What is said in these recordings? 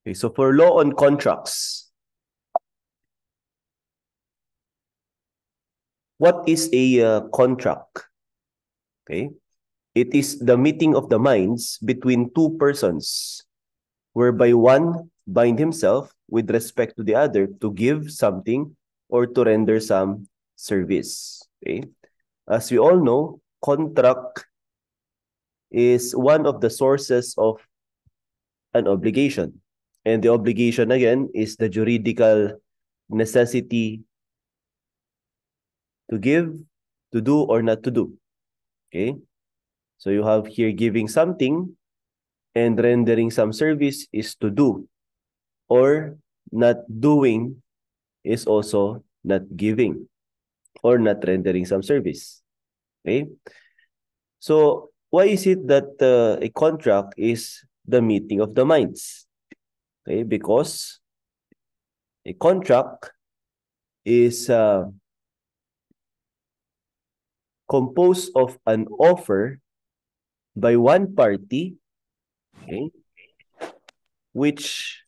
Okay, so for law on contracts, what is a contract? Okay, it is the meeting of the minds between two persons, whereby one bind himself with respect to the other to give something or to render some service. Okay, as we all know, contract is one of the sources of an obligation. And the obligation, again, is the juridical necessity to give, to do, or not to do. Okay? So you have here giving something and rendering some service is to do, or not doing is also not giving or not rendering some service. Okay? So why is it that a contract is the meeting of the minds? Okay? Because a contract is composed of an offer by one party, okay, which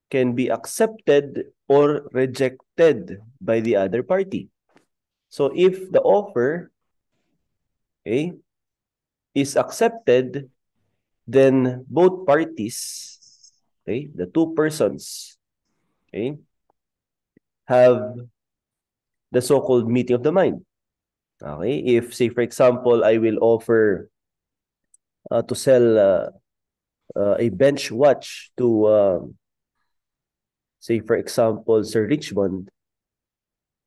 can be accepted or rejected by the other party. So if the offer, okay, is accepted, then both parties, okay, the two persons, okay, have the so-called meeting of the mind. Okay, if say for example, I will offer to sell a bench watch to say for example Sir Richmond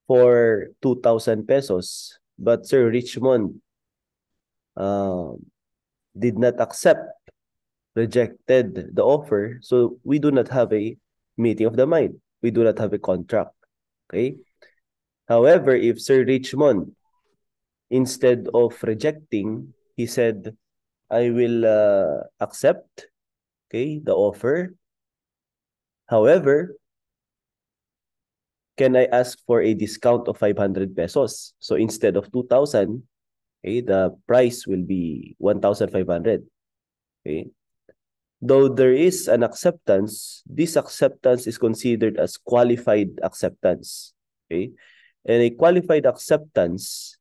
for 2,000 pesos, but Sir Richmond uh, did not accept, rejected the offer, so we do not have a meeting of the mind. We do not have a contract. Okay. However, if Sir Richmond, instead of rejecting, he said, I will accept, okay, the offer. However, can I ask for a discount of 500 pesos? So instead of 2,000, okay, the price will be 1,500. Okay. Though there is an acceptance, this acceptance is considered as qualified acceptance. Okay. And a qualified acceptance,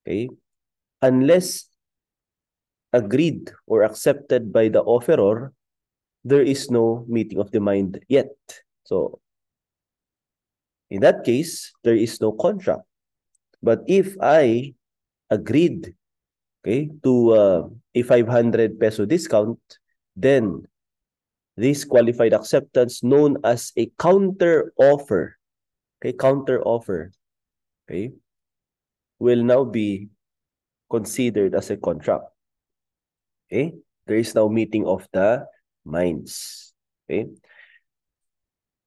okay, unless agreed or accepted by the offeror, there is no meeting of the mind yet. So in that case, there is no contract. But if I agreed, okay, to a 500 peso discount, then this qualified acceptance known as a counter offer, okay, counter offer, okay, will now be considered as a contract. Okay, there is now meeting of the minds. Okay,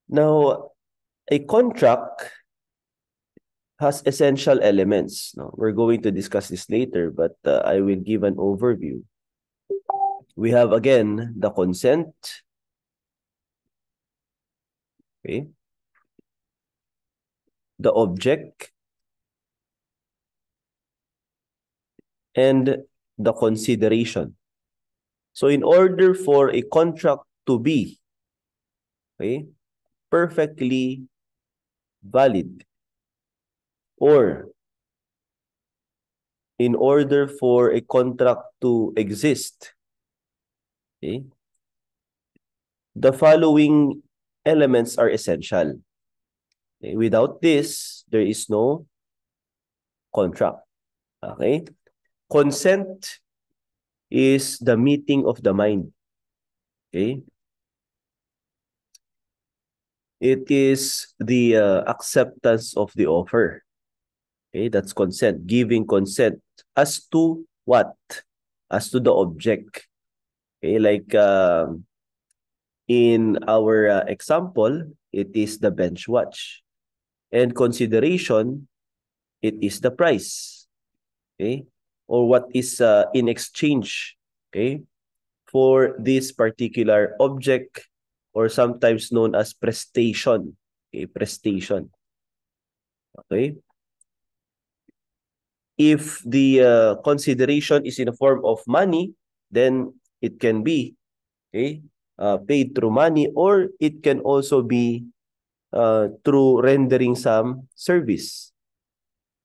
now a contract has essential elements. No, we're going to discuss this later, but I will give an overview. We have again the consent. Okay, the object, and the consideration. So in order for a contract to be, okay, perfectly valid, or in order for a contract to exist, okay, the following elements are essential. Okay? Without this, there is no contract. Okay? Consent is the meeting of the mind. Okay? It is the acceptance of the offer. Okay? That's consent. Giving consent. As to what? As to the object. Okay? Like in our example, it is the bench watch. And consideration, it is the price. Okay? Or what is in exchange, okay, for this particular object, or sometimes known as prestation. Okay, prestation. Okay? If the consideration is in the form of money, then it can be, okay, paid through money, or it can also be through rendering some service,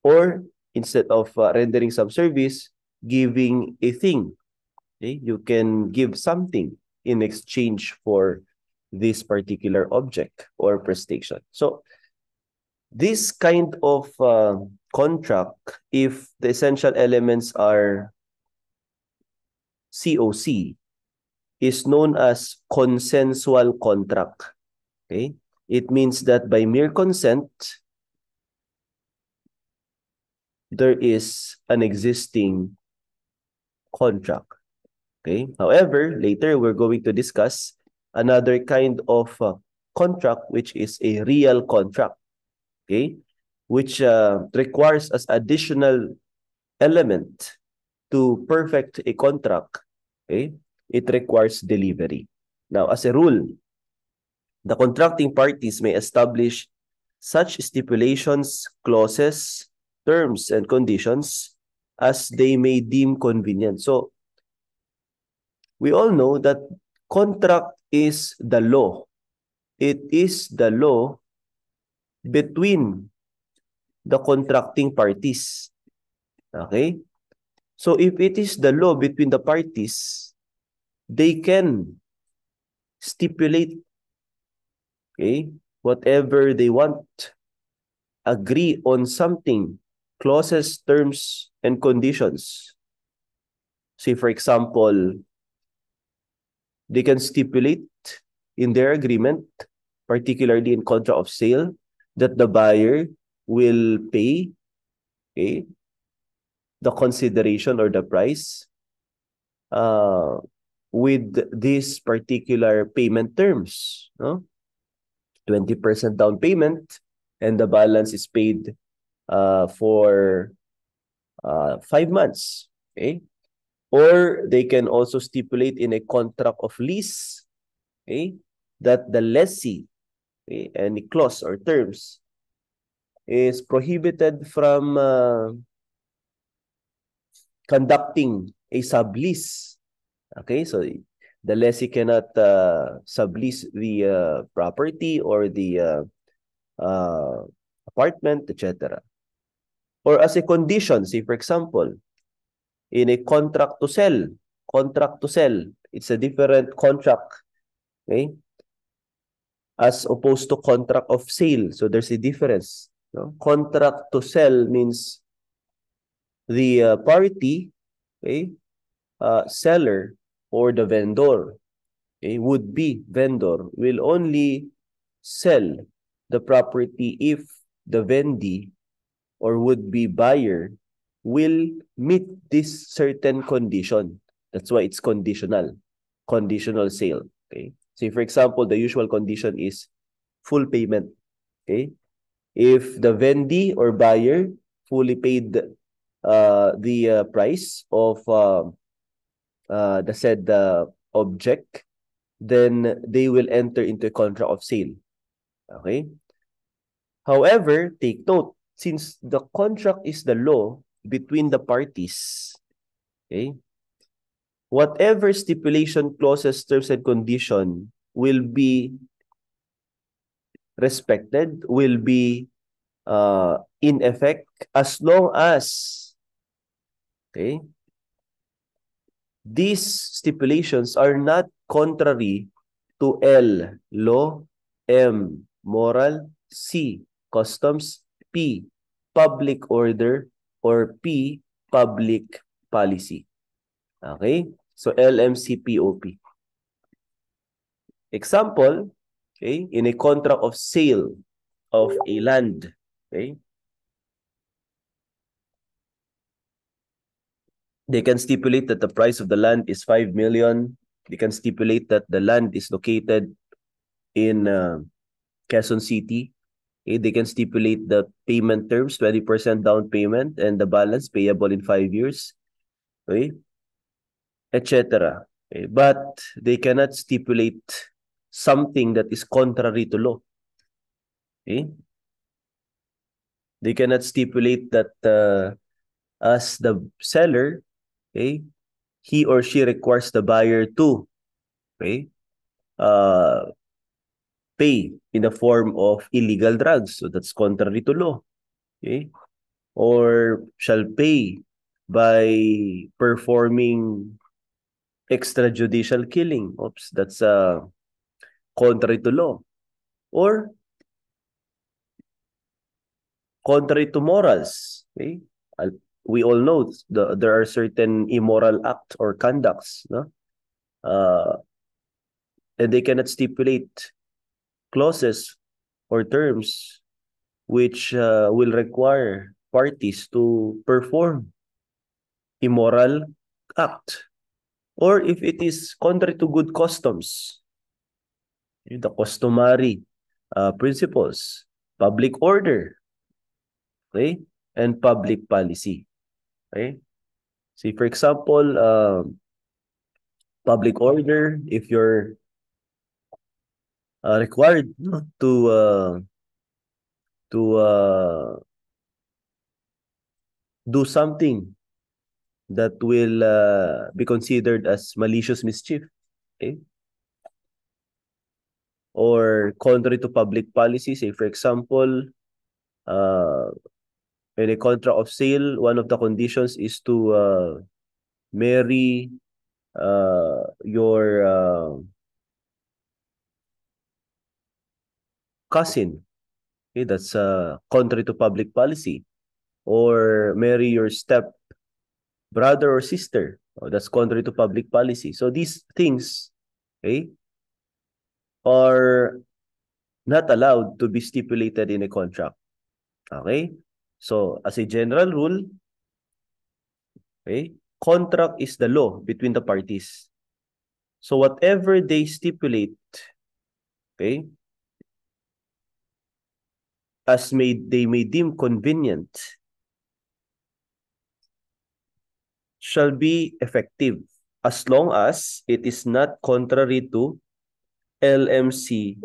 or instead of rendering some service, giving a thing. Okay? You can give something in exchange for this particular object or prestation. So this kind of contract, if the essential elements are COC, is known as consensual contract. Okay? It means that by mere consent, there is an existing contract. Okay? However, later we're going to discuss another kind of contract, which is a real contract. Okay? Which requires as additional element to perfect a contract. Okay? It requires delivery. Now, as a rule, the contracting parties may establish such stipulations, clauses, terms, and conditions as they may deem convenient. So, we all know that contract is the law. It is the law between the contracting parties. Okay? So, if it is the law between the parties, they can stipulate, okay, whatever they want, agree on something, clauses, terms, and conditions. Say, for example, they can stipulate in their agreement, particularly in contract of sale, that the buyer will pay, okay, the consideration or the price with this particular payment terms, no? 20% down payment, and the balance is paid for 5 months. Okay? Or they can also stipulate in a contract of lease, okay, that the lessee, okay, any clause or terms is prohibited from conducting a sublease. Okay, so the lessee cannot sublease the property or the apartment, etc. Or as a condition, say for example, in a contract to sell, it's a different contract, okay, as opposed to contract of sale. So there's a difference. No? Contract to sell means the party, okay, seller or the vendor, okay, would be vendor, will only sell the property if the vendee or would-be buyer will meet this certain condition. That's why it's conditional sale. Okay. So, for example, the usual condition is full payment. Okay. If the vendee or buyer fully paid the price of the said object, then they will enter into a contract of sale. Okay. However, take note, since the contract is the law between the parties, okay, whatever stipulation, clauses, terms, and condition will be respected, will be in effect as long as, okay, these stipulations are not contrary to L, law, M, moral, C, customs, P, public order, or P, public policy. Okay? So, LMCPOP. Example, okay, in a contract of sale of a land, okay, they can stipulate that the price of the land is 5 million. They can stipulate that the land is located in Quezon City. Okay, they can stipulate the payment terms, 20% down payment, and the balance payable in 5 years, okay, etc. Okay, but they cannot stipulate something that is contrary to law. Okay? They cannot stipulate that as the seller, okay, he or she requires the buyer to, okay, pay in the form of illegal drugs. So that's contrary to law. Okay? Or shall pay by performing extrajudicial killing. Oops, that's contrary to law. Or contrary to morals. Okay? We all know there are certain immoral acts or conducts, no? And they cannot stipulate clauses or terms which will require parties to perform immoral act. Or if it is contrary to good customs, the customary principles, public order, okay, and public policy. Okay? See, for example, public order, if you're required to do something that will be considered as malicious mischief, okay? Or contrary to public policy, say for example, uh, in a contract of sale, one of the conditions is to marry your cousin. Okay, that's contrary to public policy. Or marry your step brother or sister. Oh, that's contrary to public policy. So these things, okay, are not allowed to be stipulated in a contract. Okay? So as a general rule, okay, contract is the law between the parties. So whatever they stipulate, okay, as they may deem convenient, shall be effective as long as it is not contrary to LMCPOP.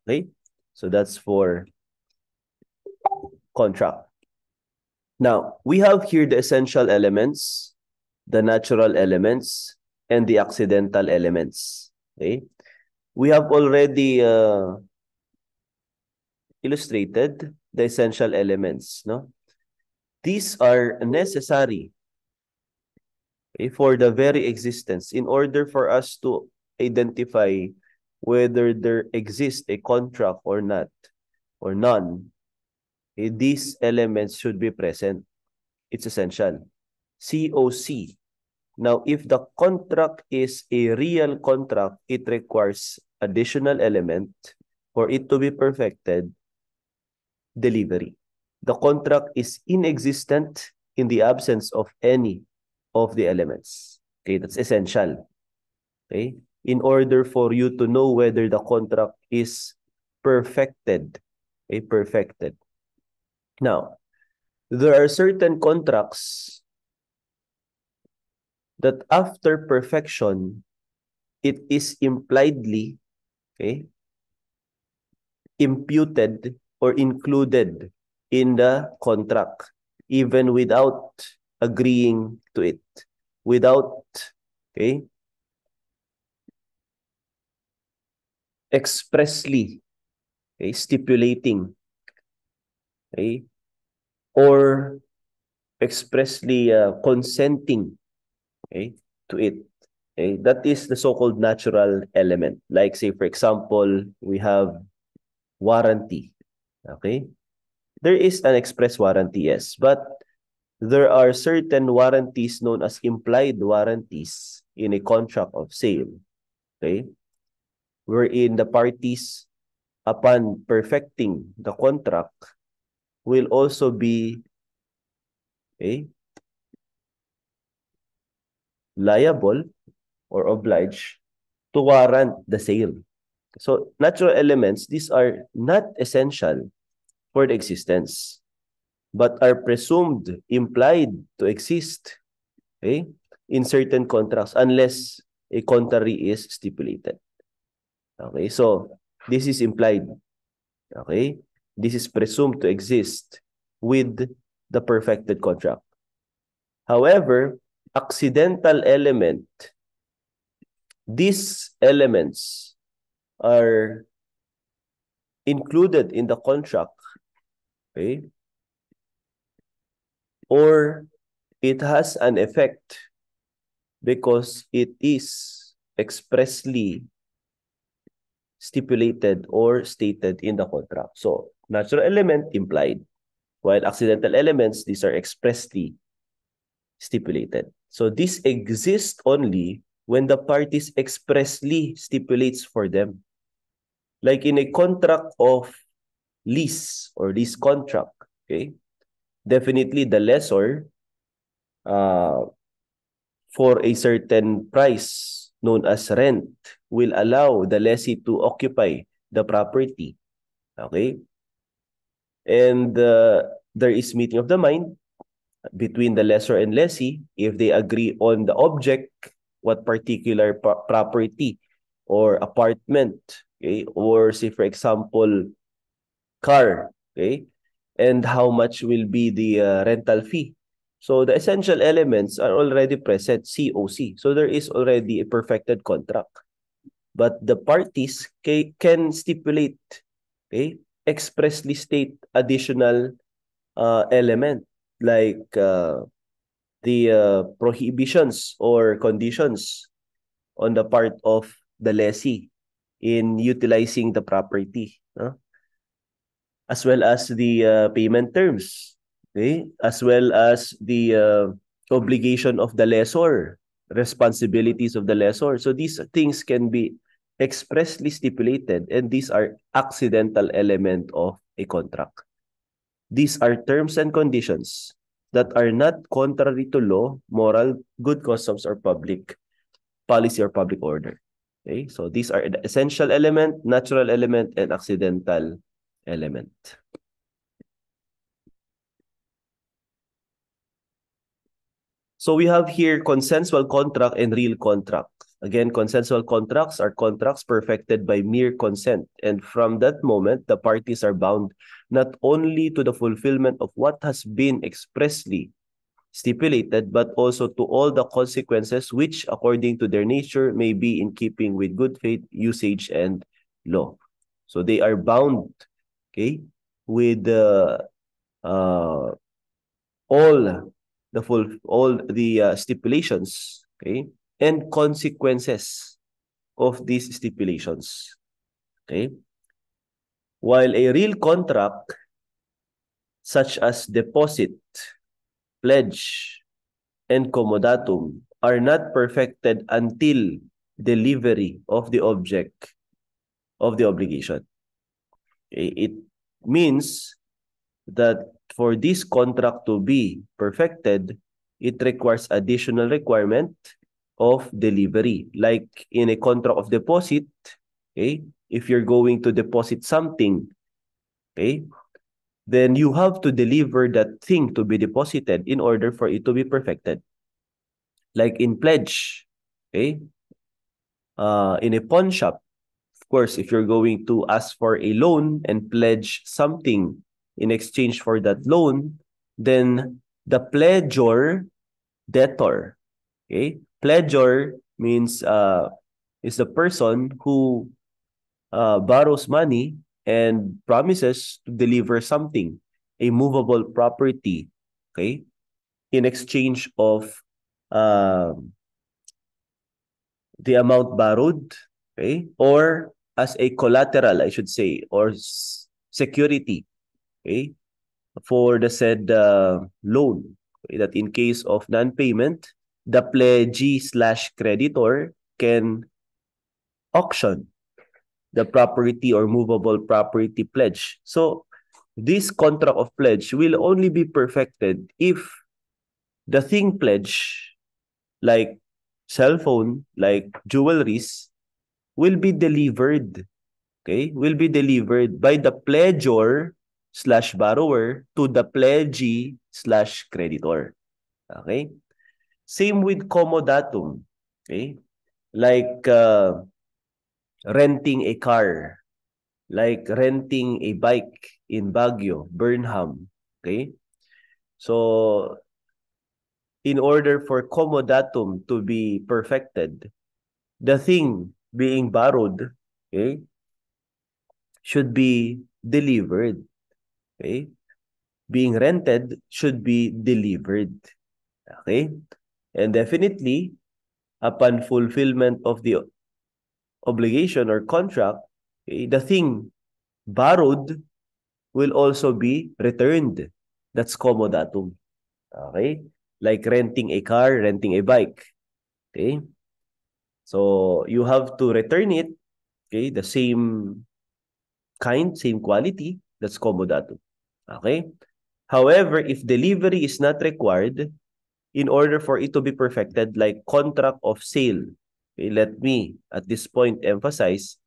Okay? So that's for contract. Now, we have here the essential elements, the natural elements, and the accidental elements. Okay? We have already illustrated the essential elements. No? These are necessary, okay, for the very existence in order for us to identify whether there exists a contract or not, or none. Okay? These elements should be present. It's essential. COC. Now, if the contract is a real contract, it requires additional element for it to be perfected, delivery. The contract is inexistent in the absence of any of the elements. Okay, that's essential. Okay, in order for you to know whether the contract is perfected. Okay, perfected. Now, there are certain contracts that after perfection, it is impliedly, okay, imputed or included in the contract, even without agreeing to it, without, okay, expressly, okay, stipulating, okay, or expressly consenting, okay, to it. Okay, that is the so-called natural element. Like say, for example, we have warranty. Okay, there is an express warranty, yes, but there are certain warranties known as implied warranties in a contract of sale. Okay, wherein the parties, upon perfecting the contract, will also be, okay, liable or obliged to warrant the sale. So natural elements, these are not essential for the existence, but are presumed implied to exist, okay, in certain contracts unless a contrary is stipulated. Okay, so this is implied. Okay, this is presumed to exist with the perfected contract. However, accidental element these elements are included in the contract, okay, or it has an effect because it is expressly stipulated or stated in the contract. So, natural element implied, while accidental elements, these are expressly stipulated. So, this exists only when the parties expressly stipulates for them. Like in a contract of lease or lease contract, okay, definitely the lessor uh, for a certain price known as rent will allow the lessee to occupy the property. Okay? And there is meeting of the mind between the lessor and lessee if they agree on the object, what particular property or apartment, okay, or say for example car, okay, and how much will be the rental fee. So the essential elements are already present, COC. So there is already a perfected contract. But the parties can stipulate, okay, expressly state additional element like the prohibitions or conditions on the part of the lessee in utilizing the property, as well as the payment terms, okay, as well as the obligation of the lessor, responsibilities of the lessor. So these things can be expressly stipulated, and these are accidental element of a contract. These are terms and conditions that are not contrary to law, moral, good customs, or public policy or public order. Okay, so these are the essential element, natural element, and accidental element. So we have here consensual contract and real contract. Again, consensual contracts are contracts perfected by mere consent. And from that moment, the parties are bound not only to the fulfillment of what has been expressly stipulated, but also to all the consequences which, according to their nature, may be in keeping with good faith, usage, and law. So they are bound, okay, with the all the stipulations, okay, and consequences of these stipulations, okay. While a real contract such as deposit, pledge, and comodatum are not perfected until delivery of the object of the obligation. Okay? It means that for this contract to be perfected, it requires additional requirement of delivery. Like in a contract of deposit, okay, if you're going to deposit something, okay, then you have to deliver that thing to be deposited in order for it to be perfected. Like in pledge, okay, in a pawn shop, of course, if you're going to ask for a loan and pledge something in exchange for that loan, then the pledger, debtor, okay? Pledger means is the person who borrows money and promises to deliver something, a movable property, okay, in exchange of the amount borrowed, okay, or as a collateral, I should say, or security, okay, for the said loan. Okay, that in case of non-payment, the pledgee slash creditor can auction the property or movable property pledge. So this contract of pledge will only be perfected if the thing pledge, like cell phone, like jewelries, will be delivered, okay, will be delivered by the pledger slash borrower to the pledgee slash creditor. Okay? Same with comodatum. Okay? Like renting a car, like renting a bike in Baguio, Burnham. Okay? So, in order for comodatum to be perfected, the thing being borrowed, okay, should be delivered. Okay? Being rented should be delivered. Okay? And definitely, upon fulfillment of the obligation or contract, okay, the thing borrowed will also be returned. That's comodatum. Okay? Like renting a car, renting a bike. Okay? So, you have to return it, okay, the same kind, same quality. That's comodatum. Okay? However, if delivery is not required, in order for it to be perfected, like contract of sale, okay, let me at this point emphasize,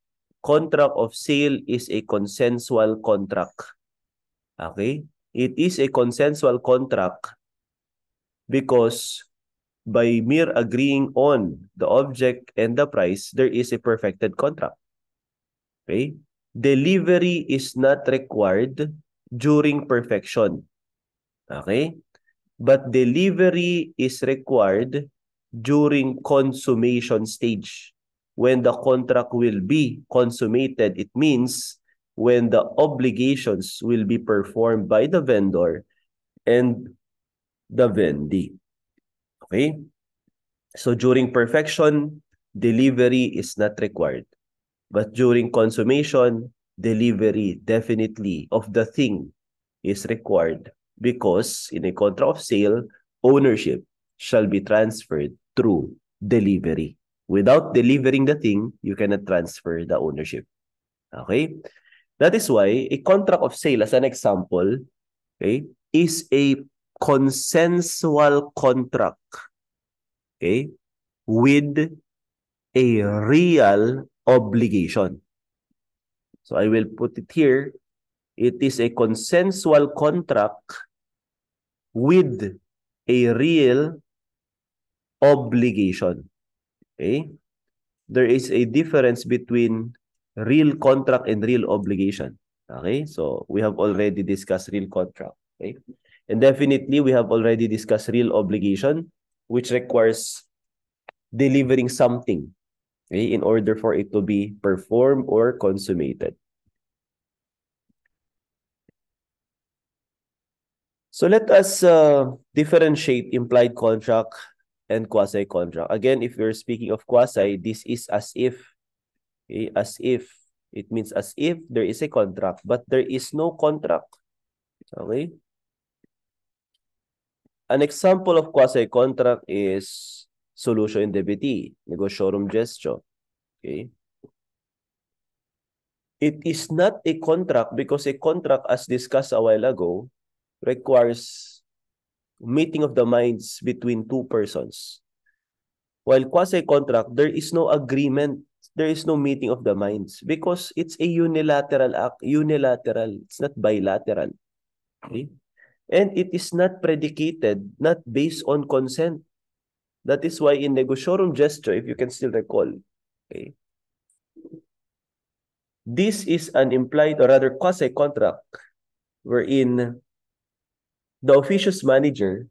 contract of sale is a consensual contract. Okay? It is a consensual contract because by mere agreeing on the object and the price, there is a perfected contract. Okay? Delivery is not required during perfection. Okay? But delivery is required during consummation stage. When the contract will be consummated, it means when the obligations will be performed by the vendor and the vendee. Okay? So during perfection, delivery is not required. But during consummation, delivery definitely of the thing is required because in a contract of sale, ownership shall be transferred through delivery. Without delivering the thing, you cannot transfer the ownership. Okay? That is why a contract of sale, as an example, okay, is a consensual contract, okay, with a real obligation. So I will put it here. It is a consensual contract with a real obligation. Okay? There is a difference between real contract and real obligation. Okay? So we have already discussed real contract. Okay? And definitely we have already discussed real obligation, which requires delivering something, okay, in order for it to be performed or consummated. So let us differentiate implied contract and quasi-contract. Again, if we're speaking of quasi, this is as if. Okay? As if. It means as if there is a contract, but there is no contract. Okay? An example of quasi-contract is solution indebiti, negosyorum gestio. Okay? It is not a contract because a contract, as discussed a while ago, requires meeting of the minds between two persons. While quasi-contract, there is no agreement. There is no meeting of the minds because it's a unilateral act. Unilateral. It's not bilateral. Okay? And it is not predicated, not based on consent. That is why in negosyorum gesture, if you can still recall, okay, this is an implied or rather quasi-contract wherein the officious manager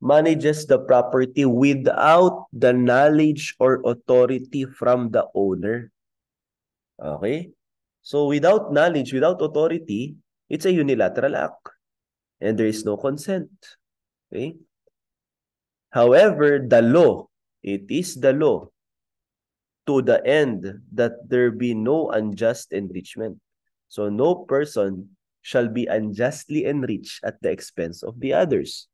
manages the property without the knowledge or authority from the owner. Okay? So without knowledge, without authority, it's a unilateral act and there is no consent. Okay? However, the law, it is the law to the end that there be no unjust enrichment. So no person shall be unjustly enriched at the expense of the others.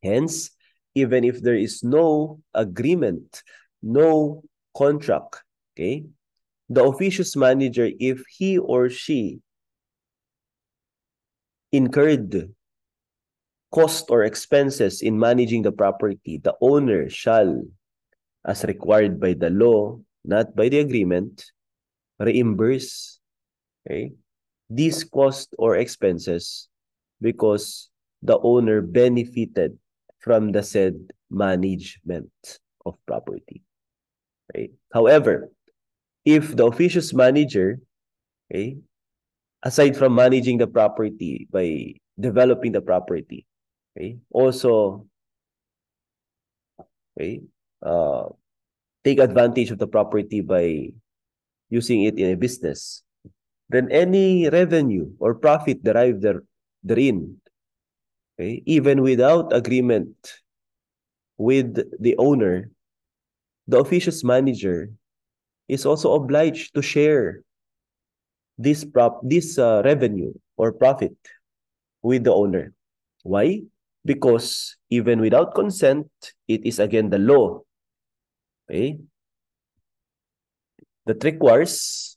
Hence, even if there is no agreement, no contract, okay, the officious manager, if he or she incurred cost or expenses in managing the property, the owner shall, as required by the law, not by the agreement, reimburse, okay, these costs or expenses because the owner benefited from the said management of property. Okay? However, if the officious manager, okay, aside from managing the property by developing the property, okay, also, okay, take advantage of the property by using it in a business, then any revenue or profit derived therein, okay, even without agreement with the owner, the officious manager is also obliged to share this revenue or profit with the owner. Why? Because even without consent, it is again the law, okay, that requires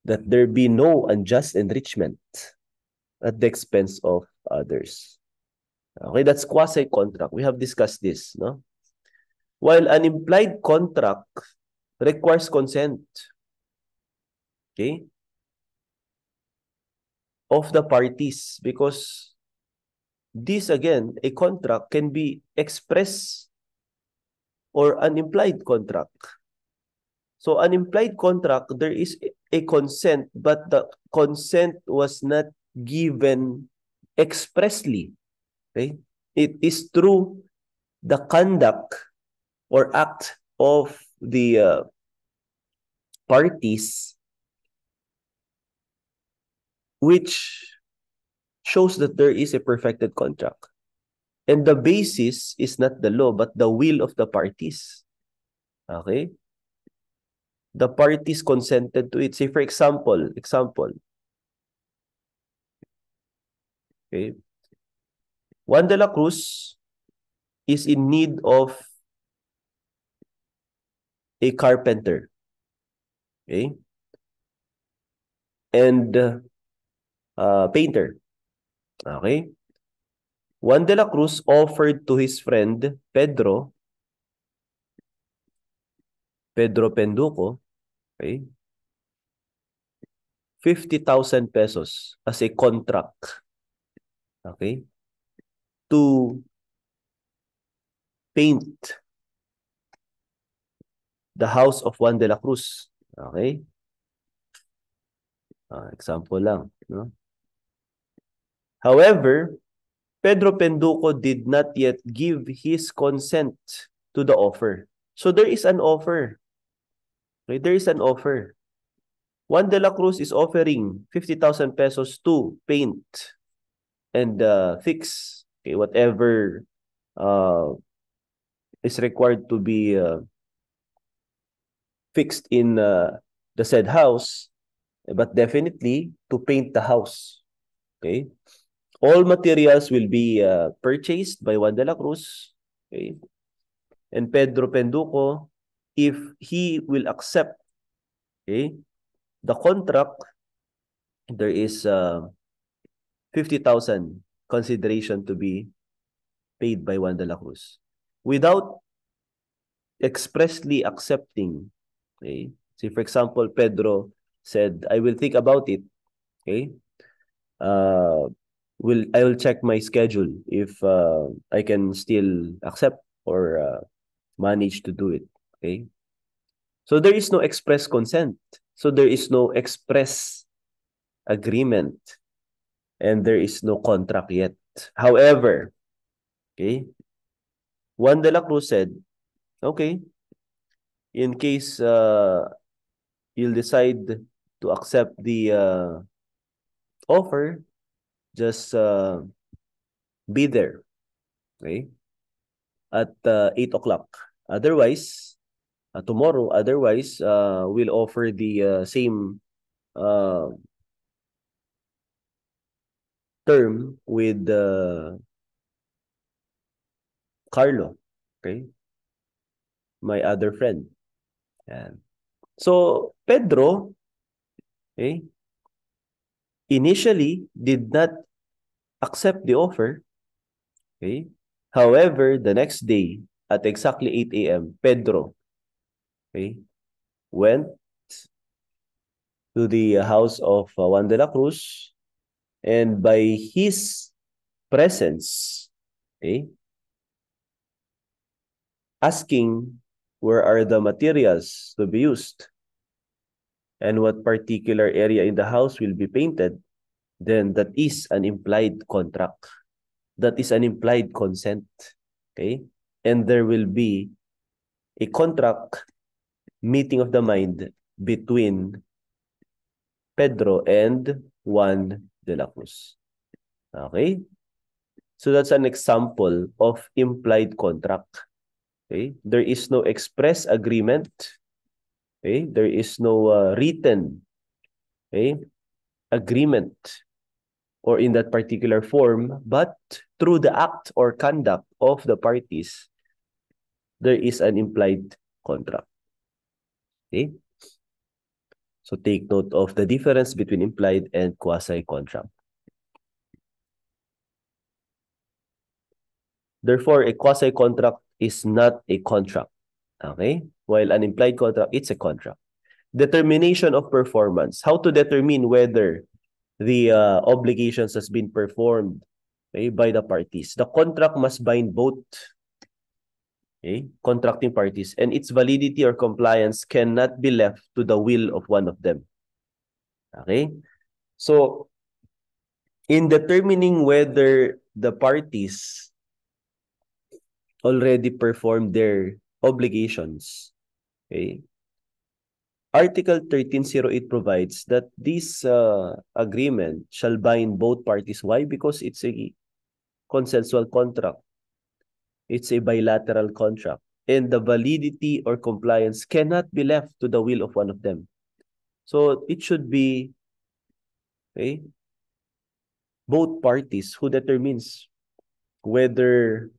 that there be no unjust enrichment at the expense of others. Okay, that's quasi-contract. We have discussed this, no? While an implied contract requires consent, okay, of the parties, because this, again, a contract can be express or an implied contract. So an implied contract, there is a consent, but the consent was not given expressly. Okay? It is through the conduct or act of the parties which shows that there is a perfected contract. And the basis is not the law, but the will of the parties. Okay? The parties consented to it. Say, for example, okay, Juan de la Cruz is in need of a carpenter. Okay? And painter. Okay? Juan de la Cruz offered to his friend Pedro Penduco, okay, 50,000 pesos as a contract, okay, to paint the house of Juan de la Cruz. Okay? Example lang, no? However, Pedro Penduco did not yet give his consent to the offer. So there is an offer. Okay? There is an offer. Juan de la Cruz is offering 50,000 pesos to paint and fix, okay, whatever is required to be fixed in the said house, but definitely to paint the house. Okay? All materials will be purchased by Juan de la Cruz. Okay? And Pedro Penduco, if he will accept, okay, the contract, there is 50,000 consideration to be paid by Juan de la Cruz. Without expressly accepting, okay? Say, for example, Pedro said, I will think about it. Okay? I will check my schedule if I can still accept or manage to do it. Okay? So there is no express consent. So there is no express agreement. And there is no contract yet. However, okay, Juan de la Cruz said, okay, in case you'll decide to accept the offer, just be there, okay, at 8 o'clock. Otherwise, tomorrow, we'll offer the same term with Carlo, okay, my other friend. And so Pedro, okay, initially did not accept the offer. Okay. However, the next day at exactly 8 a.m., Pedro, okay, went to the house of Juan de la Cruz, and by his presence, okay, asking where are the materials to be used and what particular area in the house will be painted, then that is an implied contract. That is an implied consent. Okay? And there will be a contract meeting of the mind between Pedro and Juan de la Cruz. Okay? So that's an example of implied contract. Okay? There is no express agreement. Okay? There is no written, okay, agreement or in that particular form, but through the act or conduct of the parties, there is an implied contract. Okay? So take note of the difference between implied and quasi-contract. Therefore, a quasi-contract is not a contract. Okay? While an implied contract, it's a contract. Determination of performance. How to determine whether the obligations has been performed, okay, by the parties. The contract must bind both, okay, contracting parties, and its validity or compliance cannot be left to the will of one of them. Okay? So, in determining whether the parties already performed their obligations, okay, Article 1308 provides that this agreement shall bind both parties. Why? Because it's a consensual contract. It's a bilateral contract. And the validity or compliance cannot be left to the will of one of them. So it should be, okay, both parties who determines whether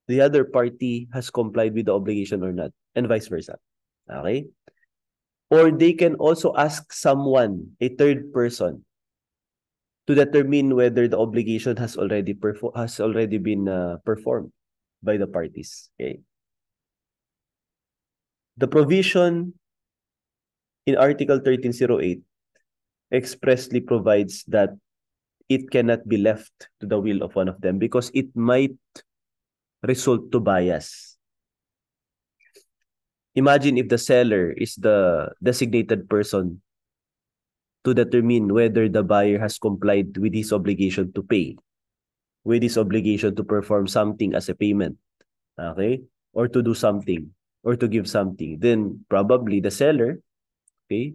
the other party has complied with the obligation or not, and vice versa. Okay? Or they can also ask someone, a third person, to determine whether the obligation has already been performed by the parties. Okay? The provision in Article 1308 expressly provides that it cannot be left to the will of one of them because it might result to bias. Imagine if the seller is the designated person to determine whether the buyer has complied with his obligation to pay, with his obligation to perform something as a payment, okay, or to do something, or to give something. Then probably the seller, okay,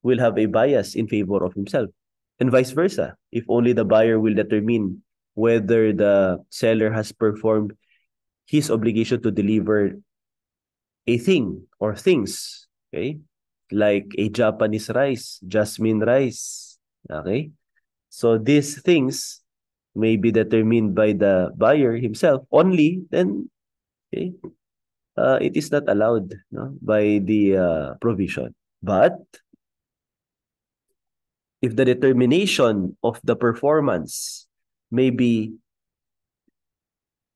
will have a bias in favor of himself, and vice versa. If only the buyer will determine whether the seller has performed his obligation to deliver a thing or things, okay, like a Japanese rice, jasmine rice, okay. So these things may be determined by the buyer himself only, then, okay, it is not allowed, no, by the provision. But if the determination of the performance may be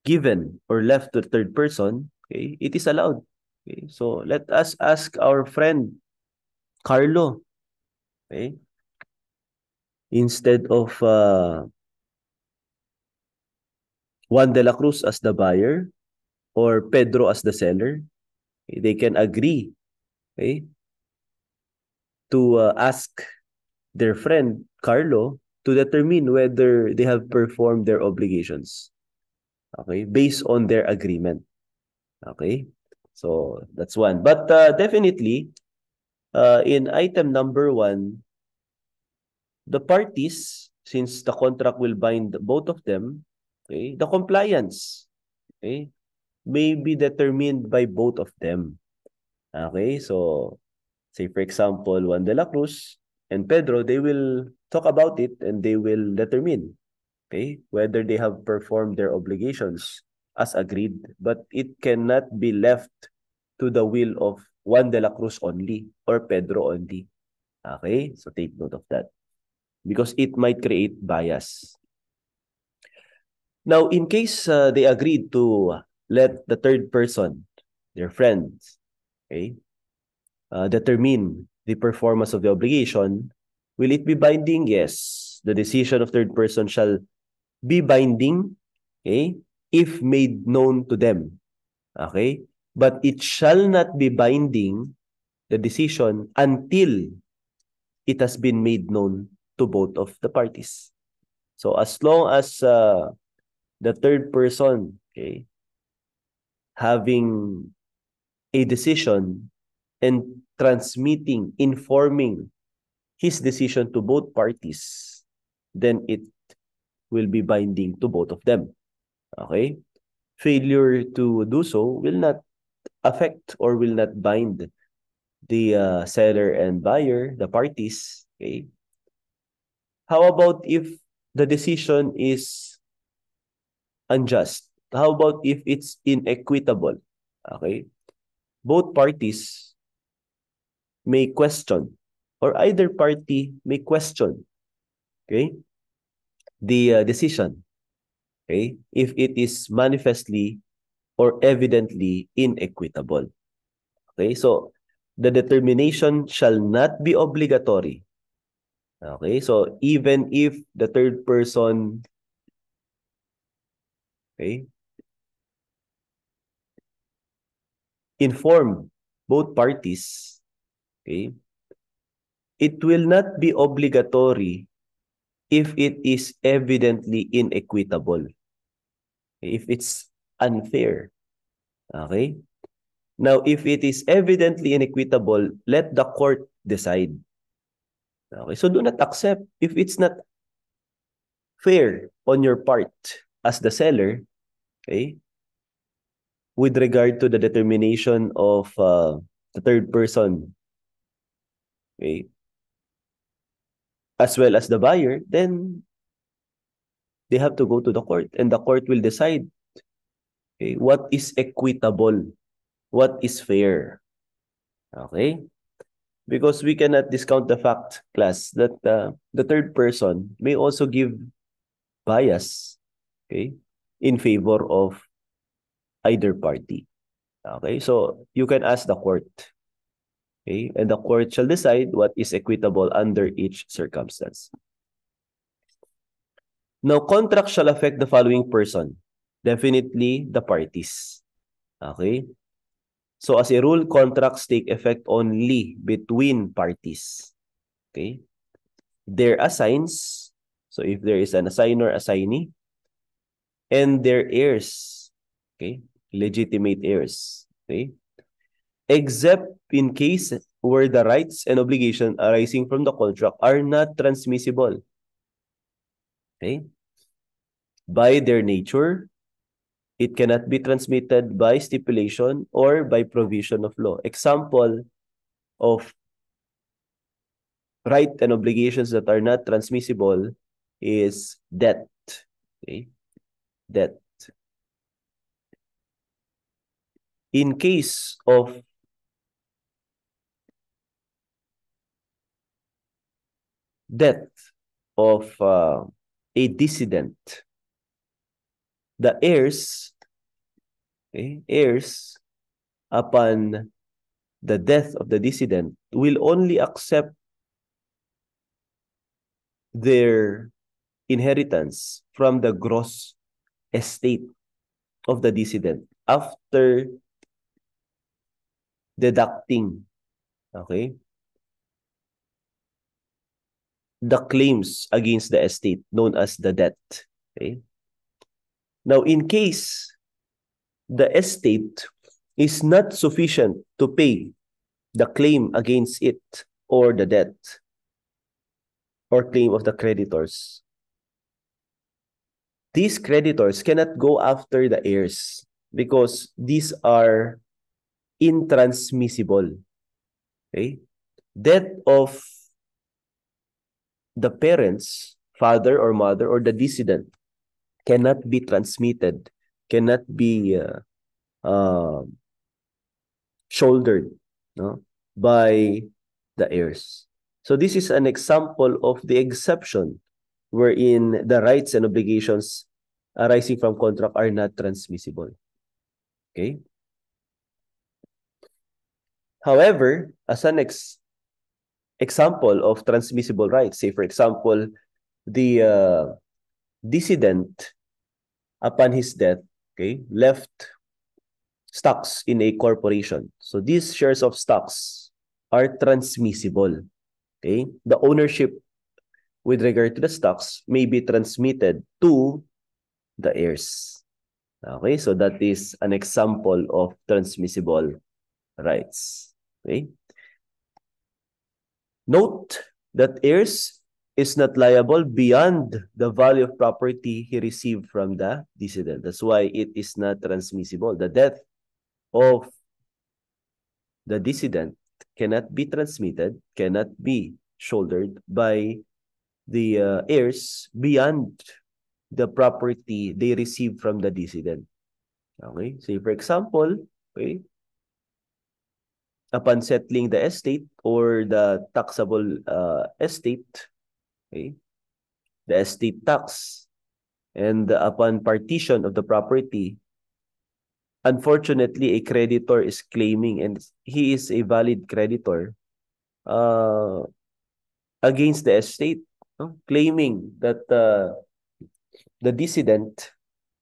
given or left to the third person, okay, it is allowed. Okay, so let us ask our friend Carlo, okay, instead of Juan de la Cruz as the buyer or Pedro as the seller, okay, they can agree, okay, to ask their friend Carlo to determine whether they have performed their obligations, okay, based on their agreement. Okay, so that's one. But definitely, in item number 1, the parties, since the contract will bind both of them, okay, the compliance, okay, may be determined by both of them. Okay, so say for example, Juan de la Cruz and Pedro, they will talk about it and they will determine, okay, whether they have performed their obligations as agreed. But it cannot be left to the will of Juan de la Cruz only or Pedro only. Okay, so take note of that because it might create bias. Now, in case they agreed to let the third person, their friends, okay, determine the performance of the obligation, will it be binding? Yes. The decision of third person shall be binding, okay, if made known to them. Okay? But it shall not be binding, the decision, until it has been made known to both of the parties. So as long as the third person, okay, having a decision and informing his decision to both parties, then it will be binding to both of them. Okay? Failure to do so will not affect or will not bind the seller and buyer, the parties. Okay? How about if the decision is unjust? How about if it's inequitable? Okay? Both parties may question, or either party may question, okay, the decision, okay, if it is manifestly or evidently inequitable. Okay, so the determination shall not be obligatory. Okay, so even if the third person, okay, inform both parties, okay, it will not be obligatory if it is evidently inequitable, if it's unfair. Okay? Now, if it is evidently inequitable, let the court decide. Okay? So do not accept if it's not fair on your part as the seller, okay, with regard to the determination of the third person, okay, as well as the buyer, then they have to go to the court and the court will decide, okay, what is equitable, what is fair. Okay? Because we cannot discount the fact, class, that the third person may also give bias, okay, in favor of either party. Okay, so you can ask the court, okay, and the court shall decide what is equitable under each circumstance. Now, contract shall affect the following person. Definitely the parties. Okay? So as a rule, contracts take effect only between parties. Okay? Their assigns, so if there is an assigner, assignee, and their heirs, okay, legitimate heirs, okay, except in case where the rights and obligations arising from the contract are not transmissible, okay, by their nature, it cannot be transmitted by stipulation or by provision of law. Example of right and obligations that are not transmissible is debt, okay, debt. In case of death of a dissident, the heirs, okay, heirs upon the death of the dissident will only accept their inheritance from the gross estate of the dissident after deducting, okay, the claims against the estate known as the debt. Okay. Now, in case the estate is not sufficient to pay the claim against it or the debt or claim of the creditors, these creditors cannot go after the heirs because these are intransmissible. Okay? Death of the parents, father or mother, or the dissident cannot be transmitted, cannot be shouldered, no, by the heirs. So this is an example of the exception wherein the rights and obligations arising from contract are not transmissible. Okay? However, as an example of transmissible rights, say for example, the dissident upon his death, okay, left stocks in a corporation. So these shares of stocks are transmissible. Okay? The ownership with regard to the stocks may be transmitted to the heirs. Okay, so that is an example of transmissible rights. Okay. Note that heirs is not liable beyond the value of property he received from the decedent. That's why it is not transmissible. The death of the decedent cannot be transmitted, cannot be shouldered by the heirs beyond the property they received from the decedent. Okay? Say, for example, okay, upon settling the estate or the taxable estate, okay, the estate tax, and upon partition of the property, unfortunately, a creditor is claiming, and he is a valid creditor, uh, against the estate, no? Claiming that the decedent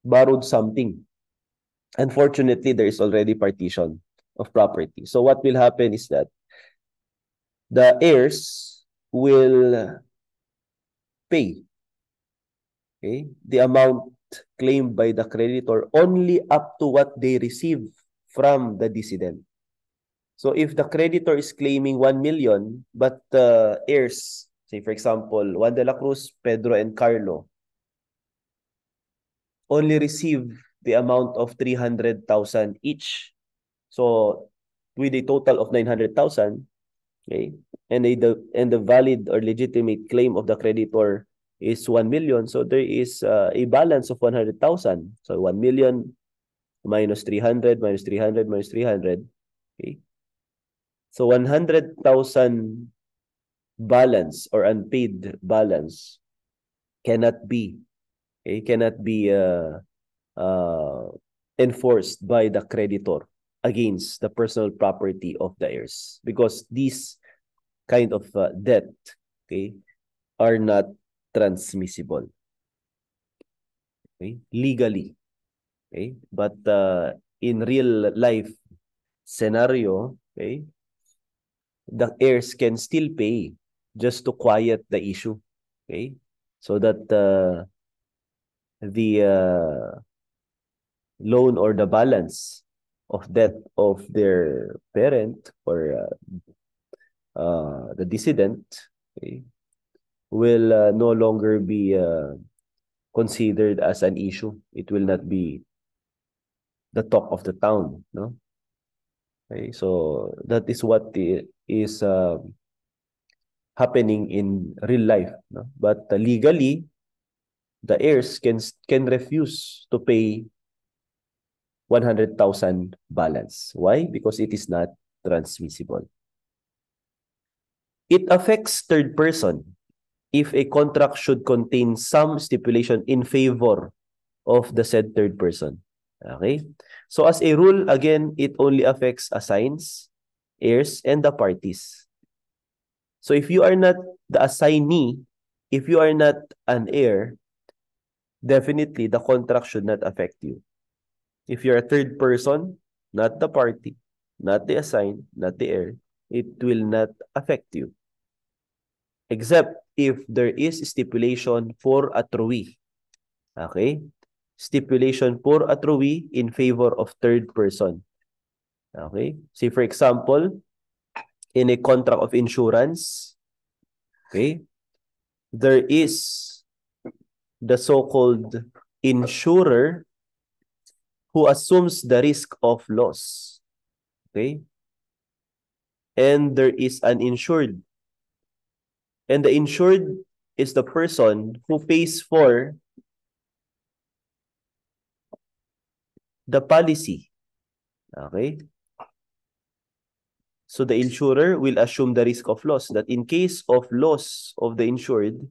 borrowed something. Unfortunately, there is already partition of property. So what will happen is that the heirs will pay, okay, the amount claimed by the creditor only up to what they receive from the decedent. So if the creditor is claiming 1 million, but the heirs, say for example, Juan de la Cruz, Pedro, and Carlo, only receive the amount of 300,000 each. So with a total of 900,000, okay, and the valid or legitimate claim of the creditor is 1 million. So there is a balance of 100,000. So 1 million minus 300 minus 300 minus 300. Okay. So 100,000 balance or unpaid balance cannot be, okay, cannot be uh, enforced by the creditor against the personal property of the heirs, because these kind of debt, okay, are not transmissible, okay, legally, okay, but in real life scenario, okay, the heirs can still pay just to quiet the issue, okay, so that the loan or the balance of debt of their parent or the decedent, okay, will no longer be considered as an issue. It will not be the talk of the town, no? Okay, so that is what is happening in real life, no? But legally, the heirs can refuse to pay 100,000 balance. Why? Because it is not transmissible. It affects third person if a contract should contain some stipulation in favor of the said third person. Okay? So as a rule, again, it only affects assigns, heirs, and the parties. So if you are not the assignee, if you are not an heir, definitely the contract should not affect you. If you're a third person, not the party, not the assigned, not the heir, it will not affect you. Except if there is stipulation for atrophy. Okay? Stipulation for atrophy in favor of third person. Okay? Say for example, in a contract of insurance, okay, there is the so-called insurer who assumes the risk of loss. Okay? And there is an insured. And the insured is the person who pays for the policy. Okay? So the insurer will assume the risk of loss, that in case of loss of the insured,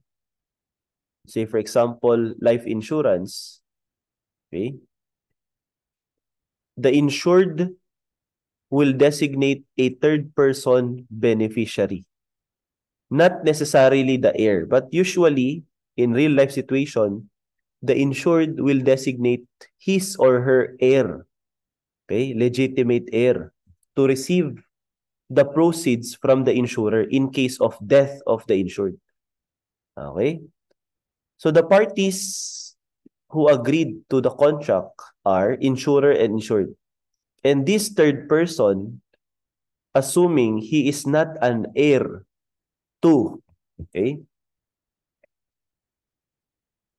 say for example, life insurance, okay, the insured will designate a third person beneficiary. Not necessarily the heir, but usually in real life situation, the insured will designate his or her heir, okay, legitimate heir, to receive the proceeds from the insurer in case of death of the insured. Okay? So the parties who agreed to the contract are insurer and insured. And this third person, assuming he is not an heir to, okay,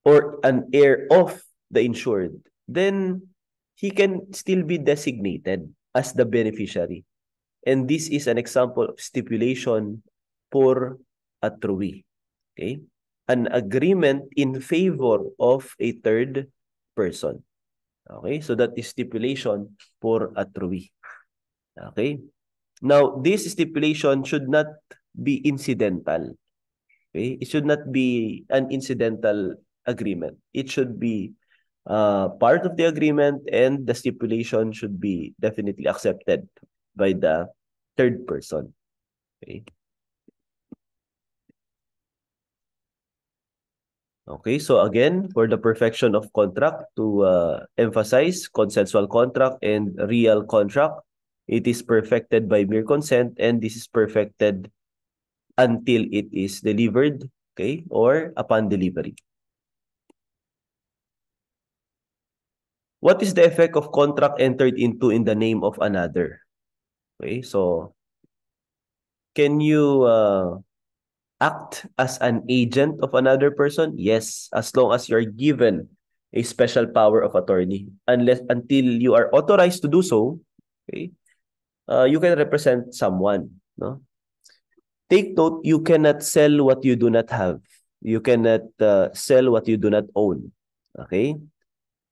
or an heir of the insured, then he can still be designated as the beneficiary. And this is an example of stipulation por atrui. Okay? An agreement in favor of a third person. Okay? So that is stipulation por atrui. Okay? Now, this stipulation should not be incidental. Okay? It should not be an incidental agreement. It should be part of the agreement, and the stipulation should be definitely accepted by the third person. Okay? Okay, so again, for the perfection of contract, to emphasize consensual contract and real contract, it is perfected by mere consent, and this is perfected until it is delivered, okay, or upon delivery. What is the effect of contract entered into in the name of another? Okay, so can you act as an agent of another person? Yes, as long as you're given a special power of attorney. Until you are authorized to do so, okay, you can represent someone. No? Take note, you cannot sell what you do not have. You cannot sell what you do not own. Okay?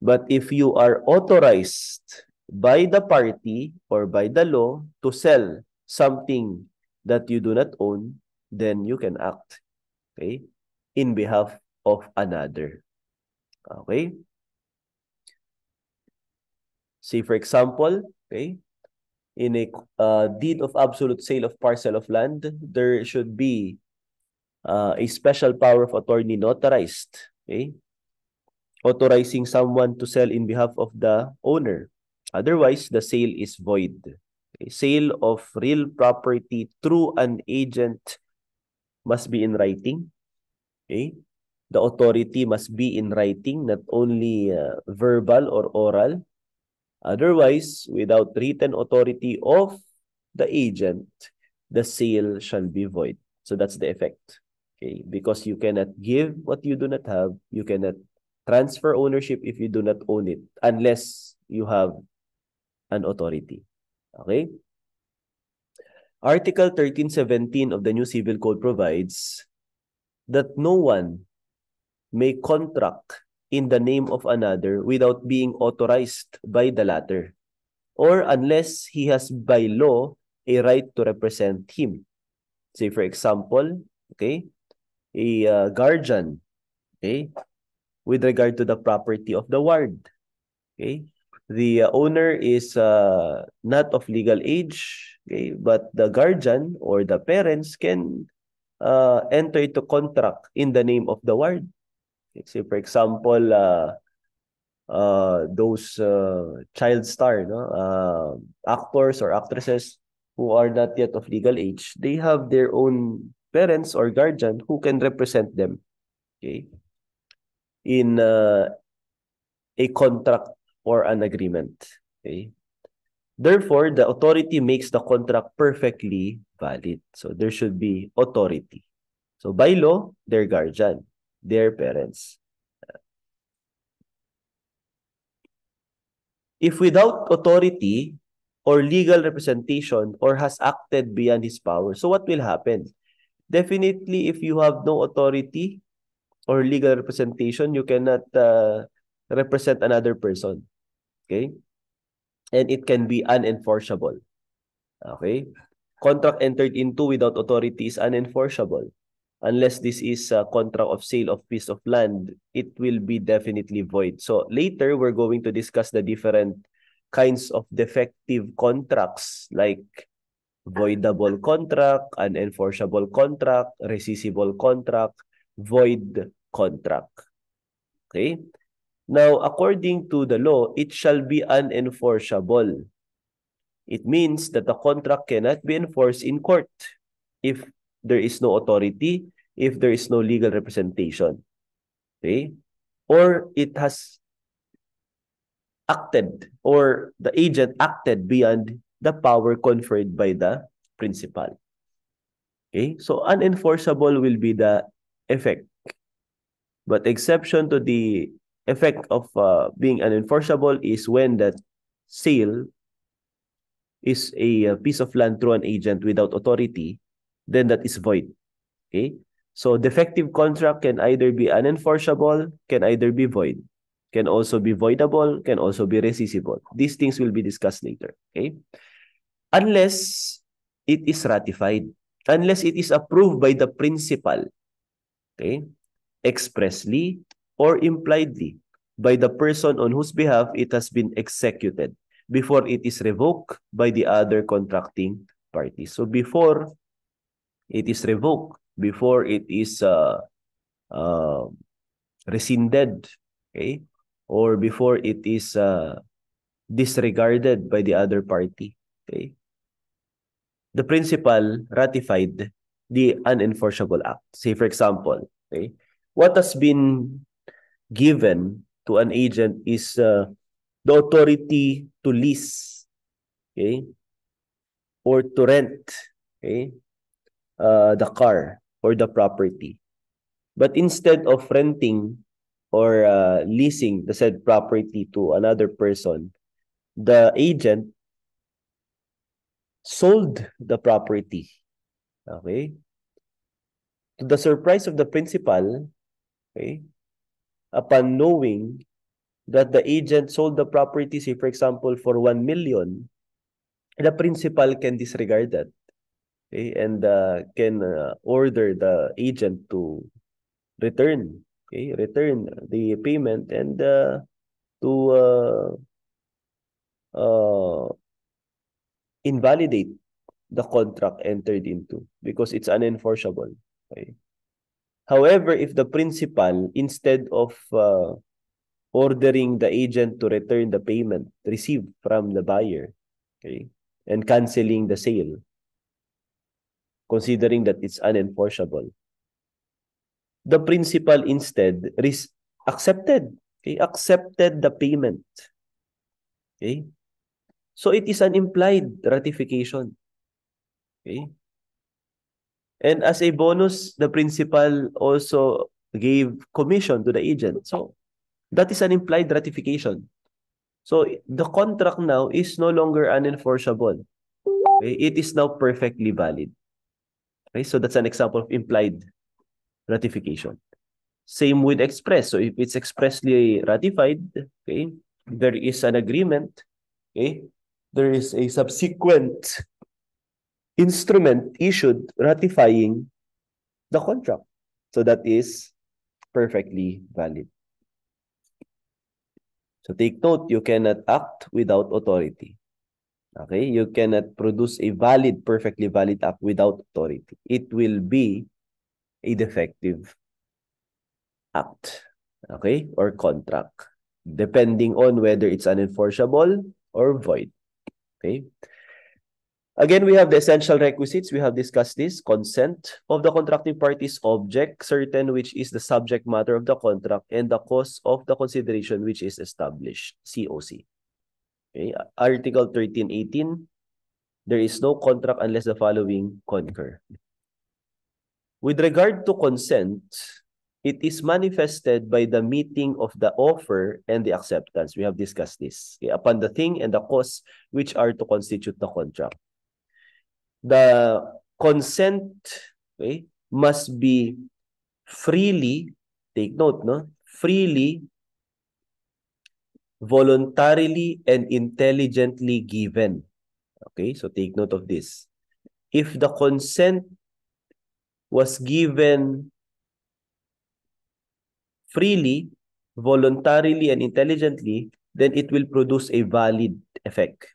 But if you are authorized by the party or by the law to sell something that you do not own, then you can act, okay, in behalf of another. Okay? Say for example, okay, in a deed of absolute sale of parcel of land, there should be a special power of attorney notarized, okay, authorizing someone to sell in behalf of the owner. Otherwise, the sale is void. Okay? Sale of real property through an agent must be in writing. Okay? The authority must be in writing, not only verbal or oral. Otherwise, without written authority of the agent, the sale shall be void. So that's the effect. Okay? Because you cannot give what you do not have. You cannot transfer ownership if you do not own it unless you have an authority. Okay? Article 1317 of the New Civil Code provides that no one may contract in the name of another without being authorized by the latter, or unless he has by law a right to represent him. Say for example, okay, a guardian, okay, with regard to the property of the ward, okay, the owner is not of legal age, okay, but the guardian or the parents can enter into contract in the name of the ward. Okay, say for example, those child star, no, actors or actresses who are not yet of legal age, they have their own parents or guardian who can represent them, okay, in a contract or an agreement. Okay. Therefore, the authority makes the contract perfectly valid. So there should be authority. So by law, their guardian, their parents. If without authority or legal representation or has acted beyond his power, so what will happen? Definitely, if you have no authority or legal representation, you cannot represent another person. Okay? And it can be unenforceable. Okay? Contract entered into without authority is unenforceable. Unless this is a contract of sale of piece of land, it will be definitely void. So later, we're going to discuss the different kinds of defective contracts like voidable contract, unenforceable contract, rescissible contract, void contract. Okay? Now, according to the law, it shall be unenforceable. It means that the contract cannot be enforced in court if there is no authority, if there is no legal representation. Okay? or it has acted, or the agent acted beyond the power conferred by the principal. Okay? So unenforceable will be the effect. But exception to the effect of being unenforceable is when the sale is a piece of land through an agent without authority, then that is void. Okay? So defective contract can either be unenforceable, can either be void, can also be voidable, can also be rescissible. These things will be discussed later. Okay? Unless it is ratified, unless it is approved by the principal, okay, expressly or impliedly by the person on whose behalf it has been executed before it is revoked by the other contracting party. So before it is revoked, before it is uh, rescinded, okay, or before it is disregarded by the other party, okay, the principal ratified the unenforceable act. Say, for example, okay, what has been given to an agent is the authority to lease, okay, or to rent, okay, the car or the property. But instead of renting or leasing the said property to another person, the agent sold the property. Okay? To the surprise of the principal, okay, upon knowing that the agent sold the property, say for example, for 1 million, the principal can disregard that, okay, and can order the agent to return, okay, return the payment and to uh, invalidate the contract entered into because it's unenforceable. Okay. However, if the principal, instead of ordering the agent to return the payment received from the buyer, okay, and canceling the sale, considering that it's unenforceable, the principal instead accepted, okay, accepted the payment. Okay? So it is an implied ratification. Okay? And as a bonus, the principal also gave commission to the agent. So that is an implied ratification. So the contract now is no longer unenforceable. Okay? It is now perfectly valid. Okay? So that's an example of implied ratification. Same with express. So if it's expressly ratified, okay, there is an agreement, okay, there is a subsequent instrument issued ratifying the contract. So that is perfectly valid. So take note, you cannot act without authority. Okay, you cannot produce a valid, perfectly valid act without authority. It will be a defective act, okay, or contract, depending on whether it's unenforceable or void. Okay. Again, we have the essential requisites. We have discussed this. Consent of the contracting parties, object certain, which is the subject matter of the contract, and the cause of the consideration, which is established, COC. Okay. Article 1318, there is no contract unless the following concur. With regard to consent, it is manifested by the meeting of the offer and the acceptance. We have discussed this. Okay, upon the thing and the cause which are to constitute the contract. The consent, okay, must be freely, take note, no? Freely, voluntarily, and intelligently given. Okay, so take note of this. If the consent was given freely, voluntarily, and intelligently, then it will produce a valid effect.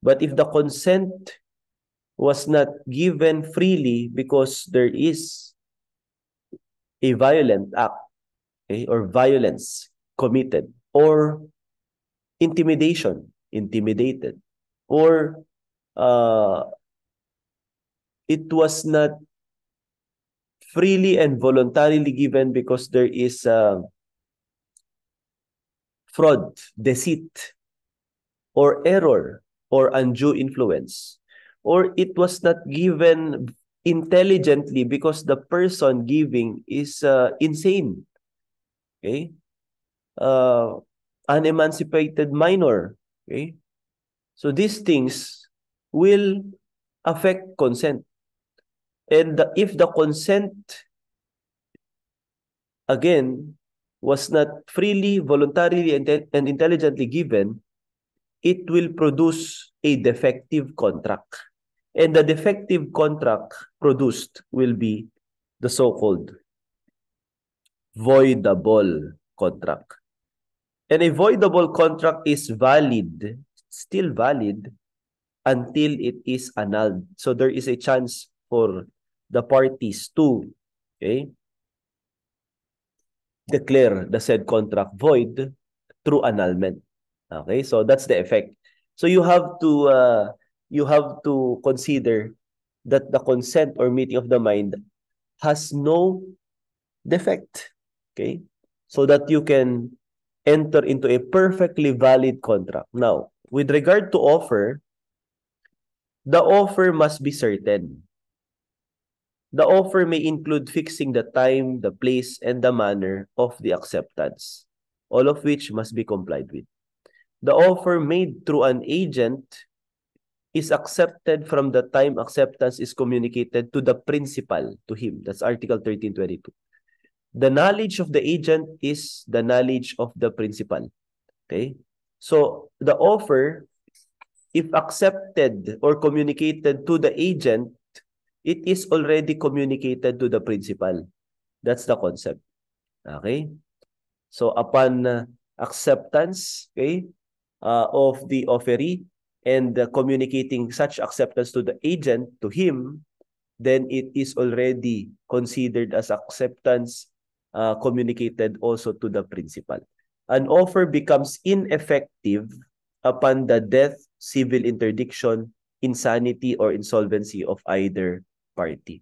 But if the consent was not given freely because there is a violent act, okay, or violence committed, or intimidation, intimidated, or it was not freely and voluntarily given because there is fraud, deceit, or error, or undue influence, or it was not given intelligently because the person giving is insane. Okay? An emancipated minor. Okay? So these things will affect consent. And if the consent, again, was not freely, voluntarily, and intelligently given, it will produce a defective contract. And the defective contract produced will be the so-called voidable contract. And a voidable contract is valid, still valid, until it is annulled. So there is a chance for the parties to, okay, declare the said contract void through annulment. Okay, so that's the effect. So you have to consider that the consent or meeting of the mind has no defect. Okay, so that you can enter into a perfectly valid contract. Now, with regard to offer, the offer must be certain. The offer may include fixing the time, the place, and the manner of the acceptance, all of which must be complied with. The offer made through an agent is accepted from the time acceptance is communicated to the principal, to him. That's Article 1322. The knowledge of the agent is the knowledge of the principal. Okay? So, the offer, if accepted or communicated to the agent, it is already communicated to the principal. That's the concept. Okay? So, upon acceptance, okay, of the offeree and communicating such acceptance to the agent, to him, then it is already considered as acceptance communicated also to the principal. An offer becomes ineffective upon the death, civil interdiction, insanity, or insolvency of either party.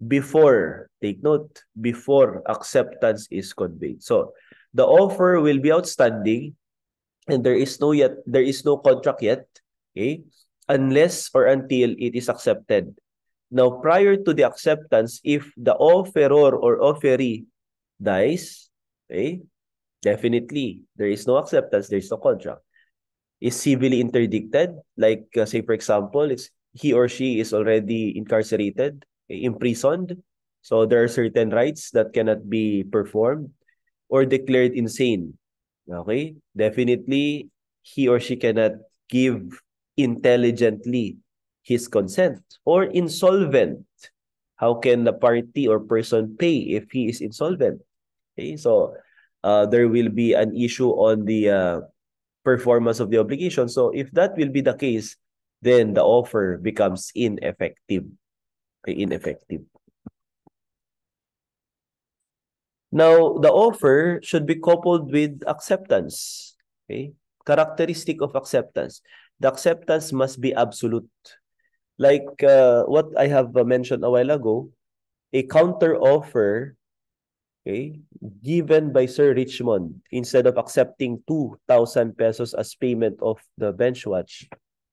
Before, take note, before acceptance is conveyed. So, the offer will be outstanding and there is no contract yet, okay? Unless or until it is accepted. Now, prior to the acceptance, if the offeror or offeree dies, okay, definitely there is no acceptance, there is no contract. Is civilly interdicted, like say for example, it's he or she is already incarcerated, imprisoned, so there are certain rights that cannot be performed, or declared insane. Okay? Definitely, he or she cannot give intelligently his consent. Or insolvent. How can the party or person pay if he is insolvent? Okay? So, there will be an issue on the performance of the obligation. So, if that will be the case, then the offer becomes ineffective. Okay? Ineffective. Now, the offer should be coupled with acceptance. Okay? Characteristic of acceptance. The acceptance must be absolute. Like what I have mentioned a while ago, a counter offer, okay, given by Sir Richmond, instead of accepting 2,000 pesos as payment of the bench watch,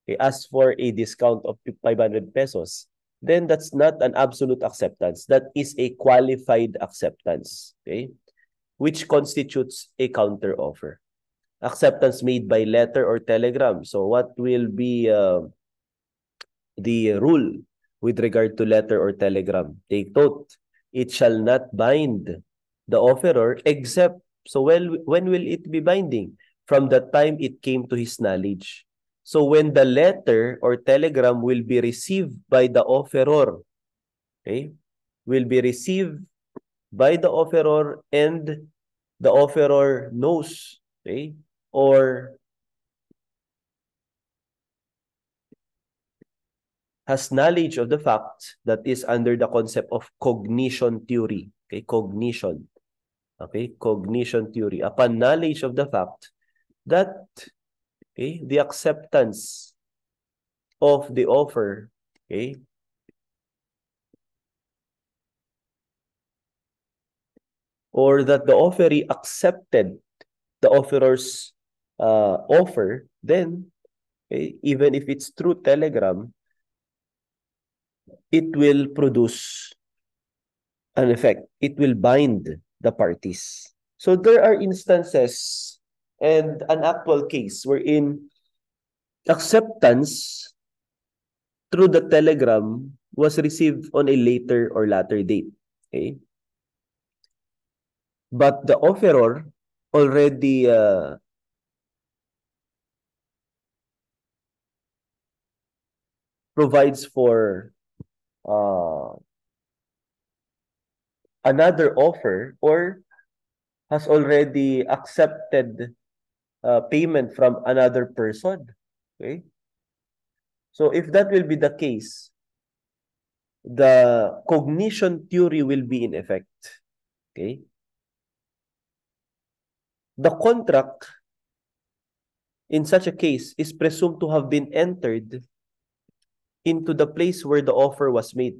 okay, asked for a discount of 500 pesos, then that's not an absolute acceptance. That is a qualified acceptance, okay, which constitutes a counter offer. Acceptance made by letter or telegram. So what will be the rule with regard to letter or telegram? Take note, it shall not bind the offeror except, so when will it be binding? From the time it came to his knowledge. So when the letter or telegram will be received by the offeror, okay, will be received by the offeror and the offeror knows, okay, or has knowledge of the fact, that is under the concept of cognition theory. Okay, cognition. Okay, cognition theory. Upon knowledge of the fact that, okay, the acceptance of the offer, okay, or that the offeree accepted the offeror's offer, then even if it's through Telegram, it will produce an effect. It will bind the parties. So there are instances and an actual case wherein acceptance through the Telegram was received on a later or latter date. Okay? But the offeror already provides for another offer or has already accepted payment from another person. Okay? So if that will be the case, the cognition theory will be in effect. Okay? The contract in such a case is presumed to have been entered into the place where the offer was made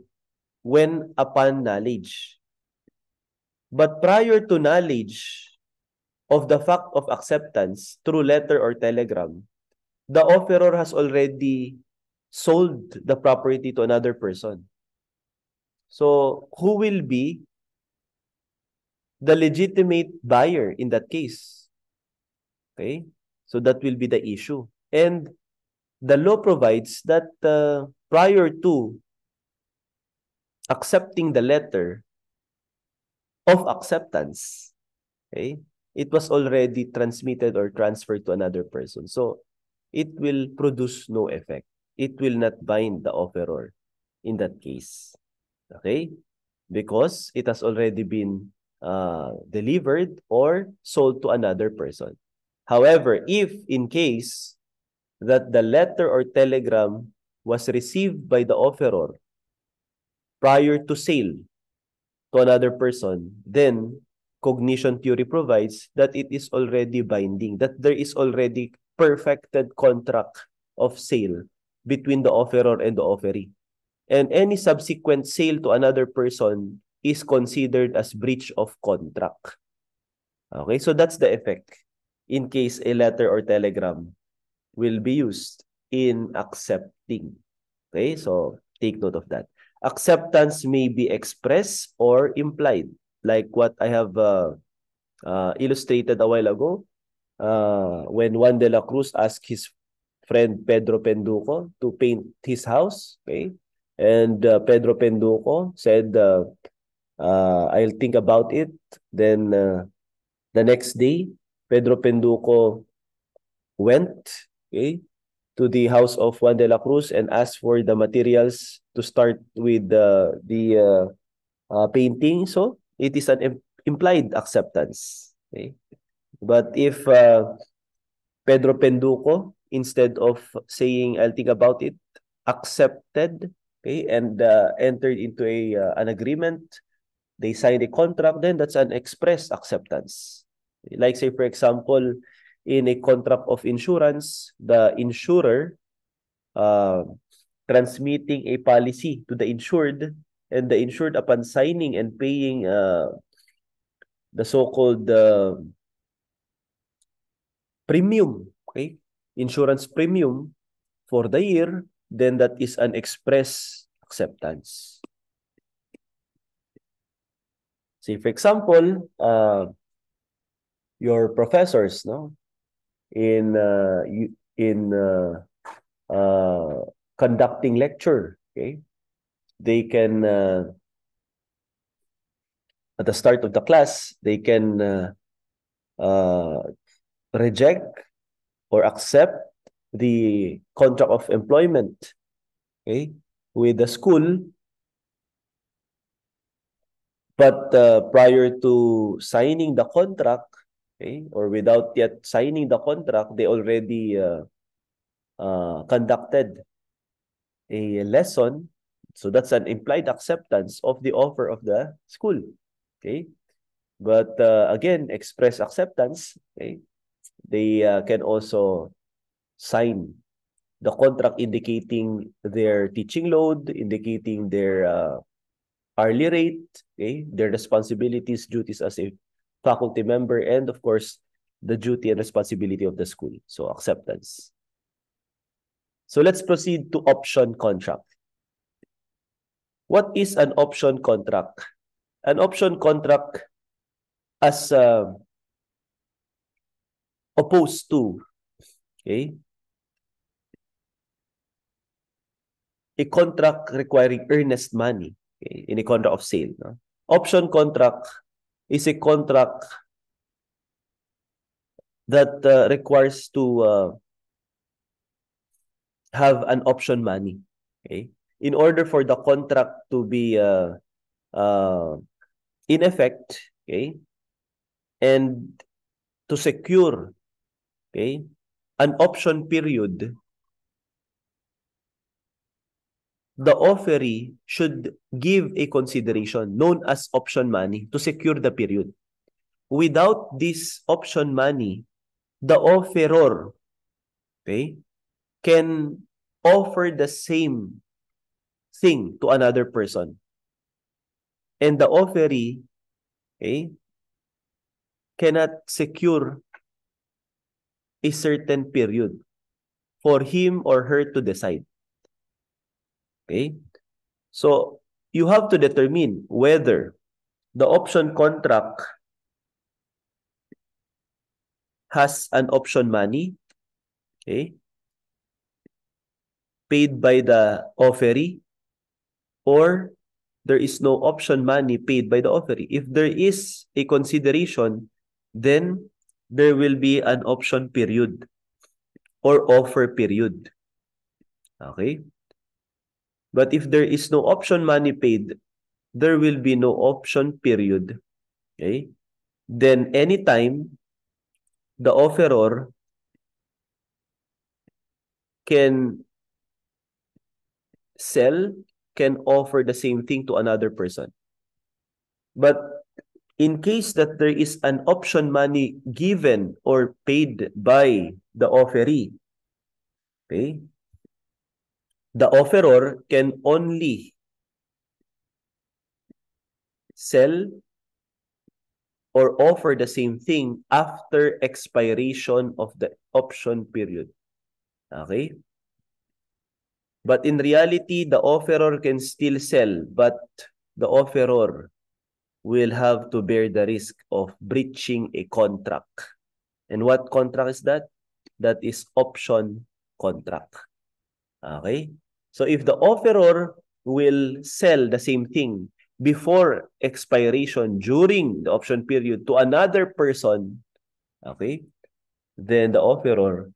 when upon knowledge. But prior to knowledge of the fact of acceptance through letter or telegram, the offeror has already sold the property to another person. So who will be the legitimate buyer in that case? Okay? So that will be the issue. And the law provides that prior to accepting the letter of acceptance, okay, it was already transmitted or transferred to another person. So it will produce no effect. It will not bind the offeror in that case. Okay? Because it has already been delivered or sold to another person. However, if in case that the letter or telegram was received by the offeror prior to sale to another person, then cognition theory provides that it is already binding, that there is already perfected contract of sale between the offeror and the offeree. And any subsequent sale to another person is considered as breach of contract. Okay, so that's the effect in case a letter or telegram will be used in accepting. Okay, so take note of that. Acceptance may be expressed or implied, like what I have illustrated a while ago when Juan de la Cruz asked his friend Pedro Penduko to paint his house. Okay, and Pedro Penduko said, I'll think about it. Then the next day, Pedro Penduko went, okay, to the house of Juan de la Cruz and asked for the materials to start with the painting. So it is an implied acceptance. Okay? But if Pedro Penduko, instead of saying, I'll think about it, accepted, okay, and entered into an agreement, they signed a contract, then that's an express acceptance. Like say, for example, in a contract of insurance, the insurer transmitting a policy to the insured, and the insured upon signing and paying the so-called premium, okay, insurance premium for the year, then that is an express acceptance. Say, for example, your professors, no, in conducting lecture, okay, they can at the start of the class they can reject or accept the contract of employment, okay, with the school, but prior to signing the contract, okay, or without yet signing the contract, they already conducted a lesson. So that's an implied acceptance of the offer of the school. Okay. But again, express acceptance. Okay. They can also sign the contract indicating their teaching load, indicating their hourly rate, okay, their responsibilities, duties as a faculty member, and of course, the duty and responsibility of the school. So acceptance. So let's proceed to option contract. What is an option contract? An option contract, as opposed to, okay, a contract requiring earnest money, okay, in a contract of sale. No? Option contract is a contract that requires to have an option money. Okay, in order for the contract to be in effect, okay, and to secure, okay, an option period, the offeree should give a consideration known as option money to secure the period. Without this option money, the offeror, okay, can offer the same thing to another person. And the offeree, okay, cannot secure a certain period for him or her to decide. Okay? So, you have to determine whether the option contract has an option money, okay, paid by the offeree, or there is no option money paid by the offeree. If there is a consideration, then there will be an option period or offer period. Okay? But if there is no option money paid, there will be no option period. Okay? Then anytime the offeror can sell, can offer the same thing to another person. But in case that there is an option money given or paid by the offeree, okay, the offeror can only sell or offer the same thing after expiration of the option period. Okay? But in reality, the offeror can still sell, but the offeror will have to bear the risk of breaching a contract. And what contract is that? That is option contract. Okay? So if the offeror will sell the same thing before expiration during the option period to another person, okay, then the offeror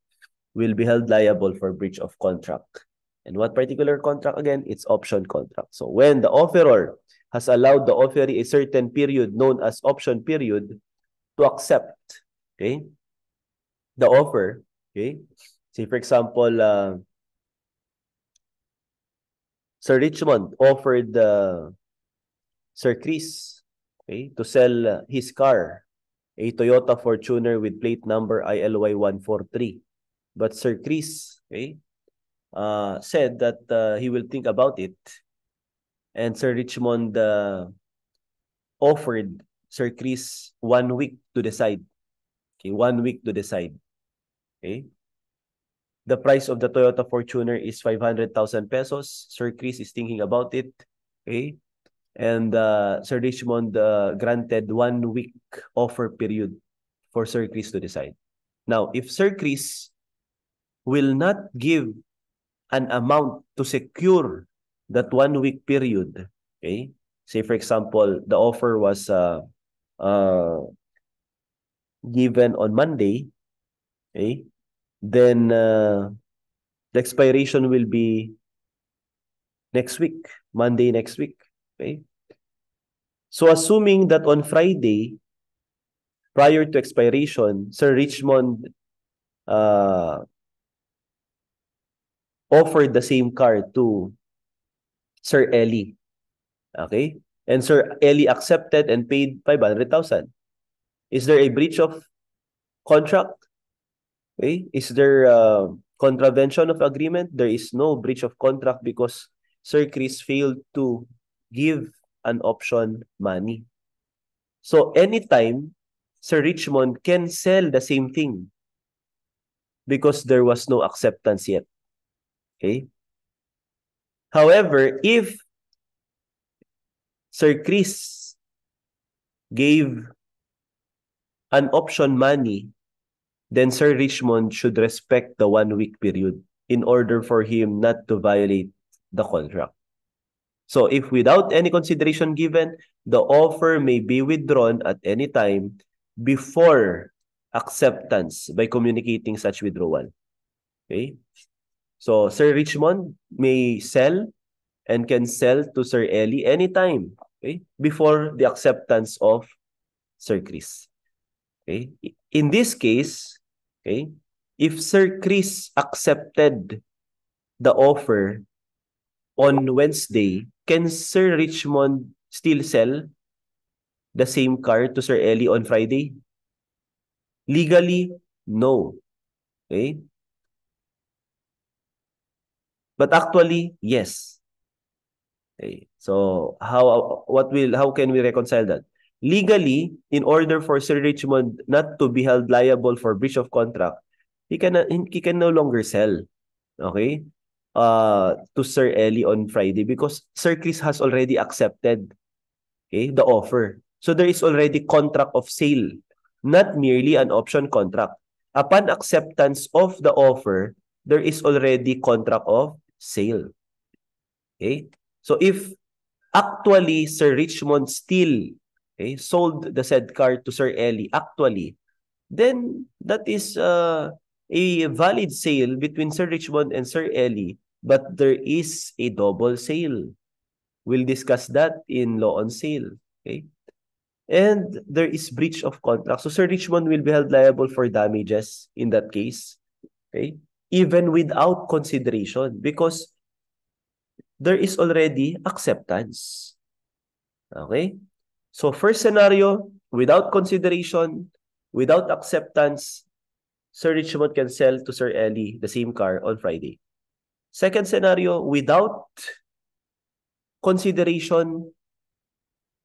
will be held liable for breach of contract. And what particular contract again? It's option contract. So when the offeror has allowed the offeree a certain period known as option period to accept, okay, the offer, okay, say for example, Sir Richmond offered Sir Chris, okay, to sell his car, a Toyota Fortuner with plate number ILY 143. But Sir Chris, okay, said that he will think about it. And Sir Richmond offered Sir Chris 1 week to decide. Okay, 1 week to decide. Okay. The price of the Toyota Fortuner is 500,000 pesos. Sir Chris is thinking about it. Okay. And Sir Richmond granted 1 week offer period for Sir Chris to decide. Now, if Sir Chris will not give an amount to secure that 1 week period, okay? Say for example, the offer was given on Monday, okay? Then the expiration will be next week, Monday next week, okay? So assuming that on Friday, prior to expiration, Sir Richmond offered the same car to Sir Ellie. Okay? And Sir Ellie accepted and paid 500,000. Is there a breach of contract? Okay? Is there contravention of agreement? There is no breach of contract because Sir Chris failed to give an option money. So anytime Sir Richmond can sell the same thing because there was no acceptance yet. Okay? However, if Sir Chris gave an option money, then Sir Richmond should respect the 1 week period in order for him not to violate the contract. So if without any consideration given, the offer may be withdrawn at any time before acceptance by communicating such withdrawal. Okay? So Sir Richmond may sell and can sell to Sir Ellie anytime, okay, before the acceptance of Sir Chris. Okay? In this case, okay, if Sir Chris accepted the offer on Wednesday, can Sir Richmond still sell the same car to Sir Ellie on Friday? Legally, no. Okay? But actually, yes. Okay. So how can we reconcile that? Legally, in order for Sir Richmond not to be held liable for breach of contract, he can no longer sell. Okay? To Sir Ellie on Friday because Sir Chris has already accepted, okay, the offer. So there is already contract of sale, not merely an option contract. Upon acceptance of the offer, there is already contract of sale. Okay? So if actually Sir Richmond still, okay, sold the said car to Sir Ellie actually, then that is a valid sale between Sir Richmond and Sir Ellie, but there is a double sale. We'll discuss that in law on sale. Okay? And there is breach of contract. So Sir Richmond will be held liable for damages in that case. Okay? Even without consideration because there is already acceptance. Okay? So first scenario, without consideration, without acceptance, Sir Richmond can sell to Sir Ellie the same car on Friday. Second scenario, without consideration,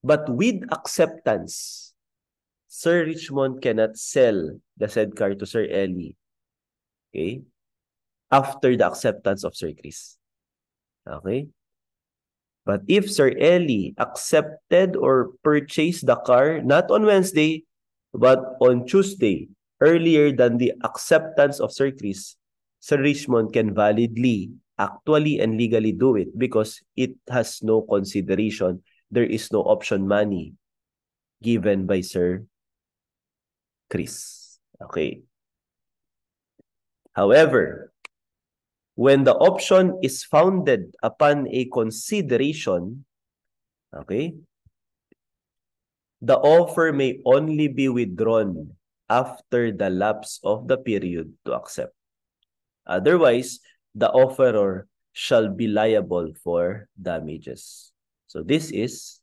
but with acceptance, Sir Richmond cannot sell the said car to Sir Ellie, okay, after the acceptance of Sir Chris. Okay? But if Sir Ellie accepted or purchased the car not on Wednesday, but on Tuesday, earlier than the acceptance of Sir Chris, Sir Richmond can validly, actually, and legally do it because it has no consideration. There is no option money given by Sir Chris. Okay. However, when the option is founded upon a consideration, okay, the offer may only be withdrawn after the lapse of the period to accept. Otherwise, the offeror shall be liable for damages. So this is,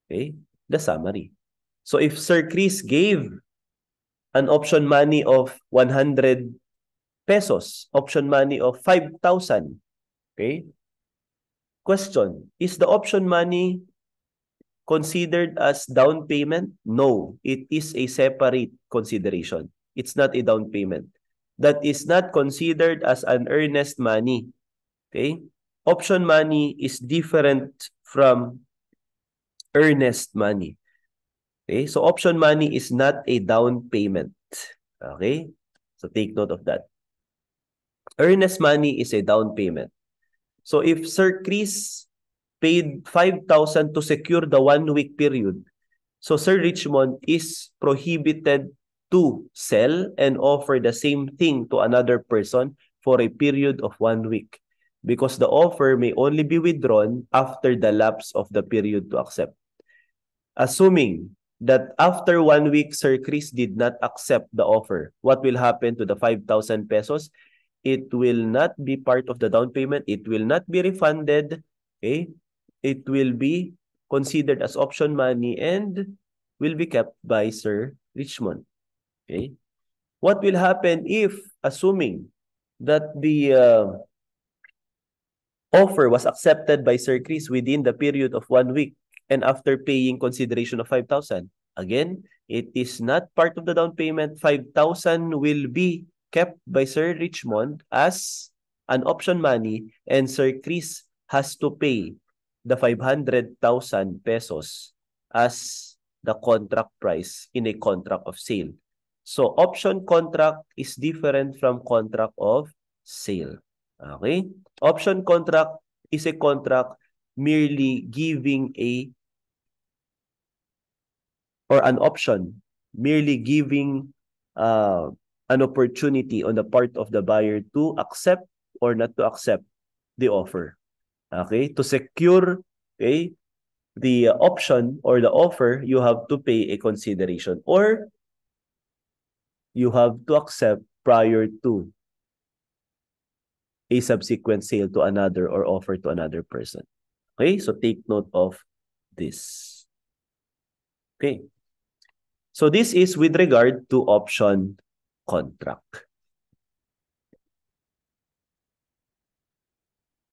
okay, the summary. So if Sir Chris gave an option money of 100 pesos, option money of 5,000, okay? Question, is the option money considered as down payment? No, it is a separate consideration. It's not a down payment. That is not considered as an earnest money. Okay? Option money is different from earnest money. Okay? So option money is not a down payment. Okay? So take note of that. Earnest money is a down payment. So if Sir Chris paid 5,000 to secure the 1 week period, so Sir Richmond is prohibited to sell and offer the same thing to another person for a period of 1 week because the offer may only be withdrawn after the lapse of the period to accept. Assuming that after 1 week, Sir Chris did not accept the offer, what will happen to the 5,000 pesos? It will not be part of the down payment. It will not be refunded. Okay? It will be considered as option money and will be kept by Sir Richmond. Okay? What will happen if, assuming that the offer was accepted by Sir Chris within the period of 1 week and after paying consideration of 5,000? Again, It is not part of the down payment. 5,000 will be kept by Sir Richmond as an option money, and Sir Chris has to pay the 500,000 pesos as the contract price in a contract of sale. So option contract is different from contract of sale. Okay? Option contract is a contract merely giving an option, merely giving an opportunity on the part of the buyer to accept or not to accept the offer. Okay? To secure, okay, the option or the offer, you have to pay a consideration or you have to accept prior to a subsequent sale to another or offer to another person. Okay? So take note of this. Okay. So this is with regard to option contract.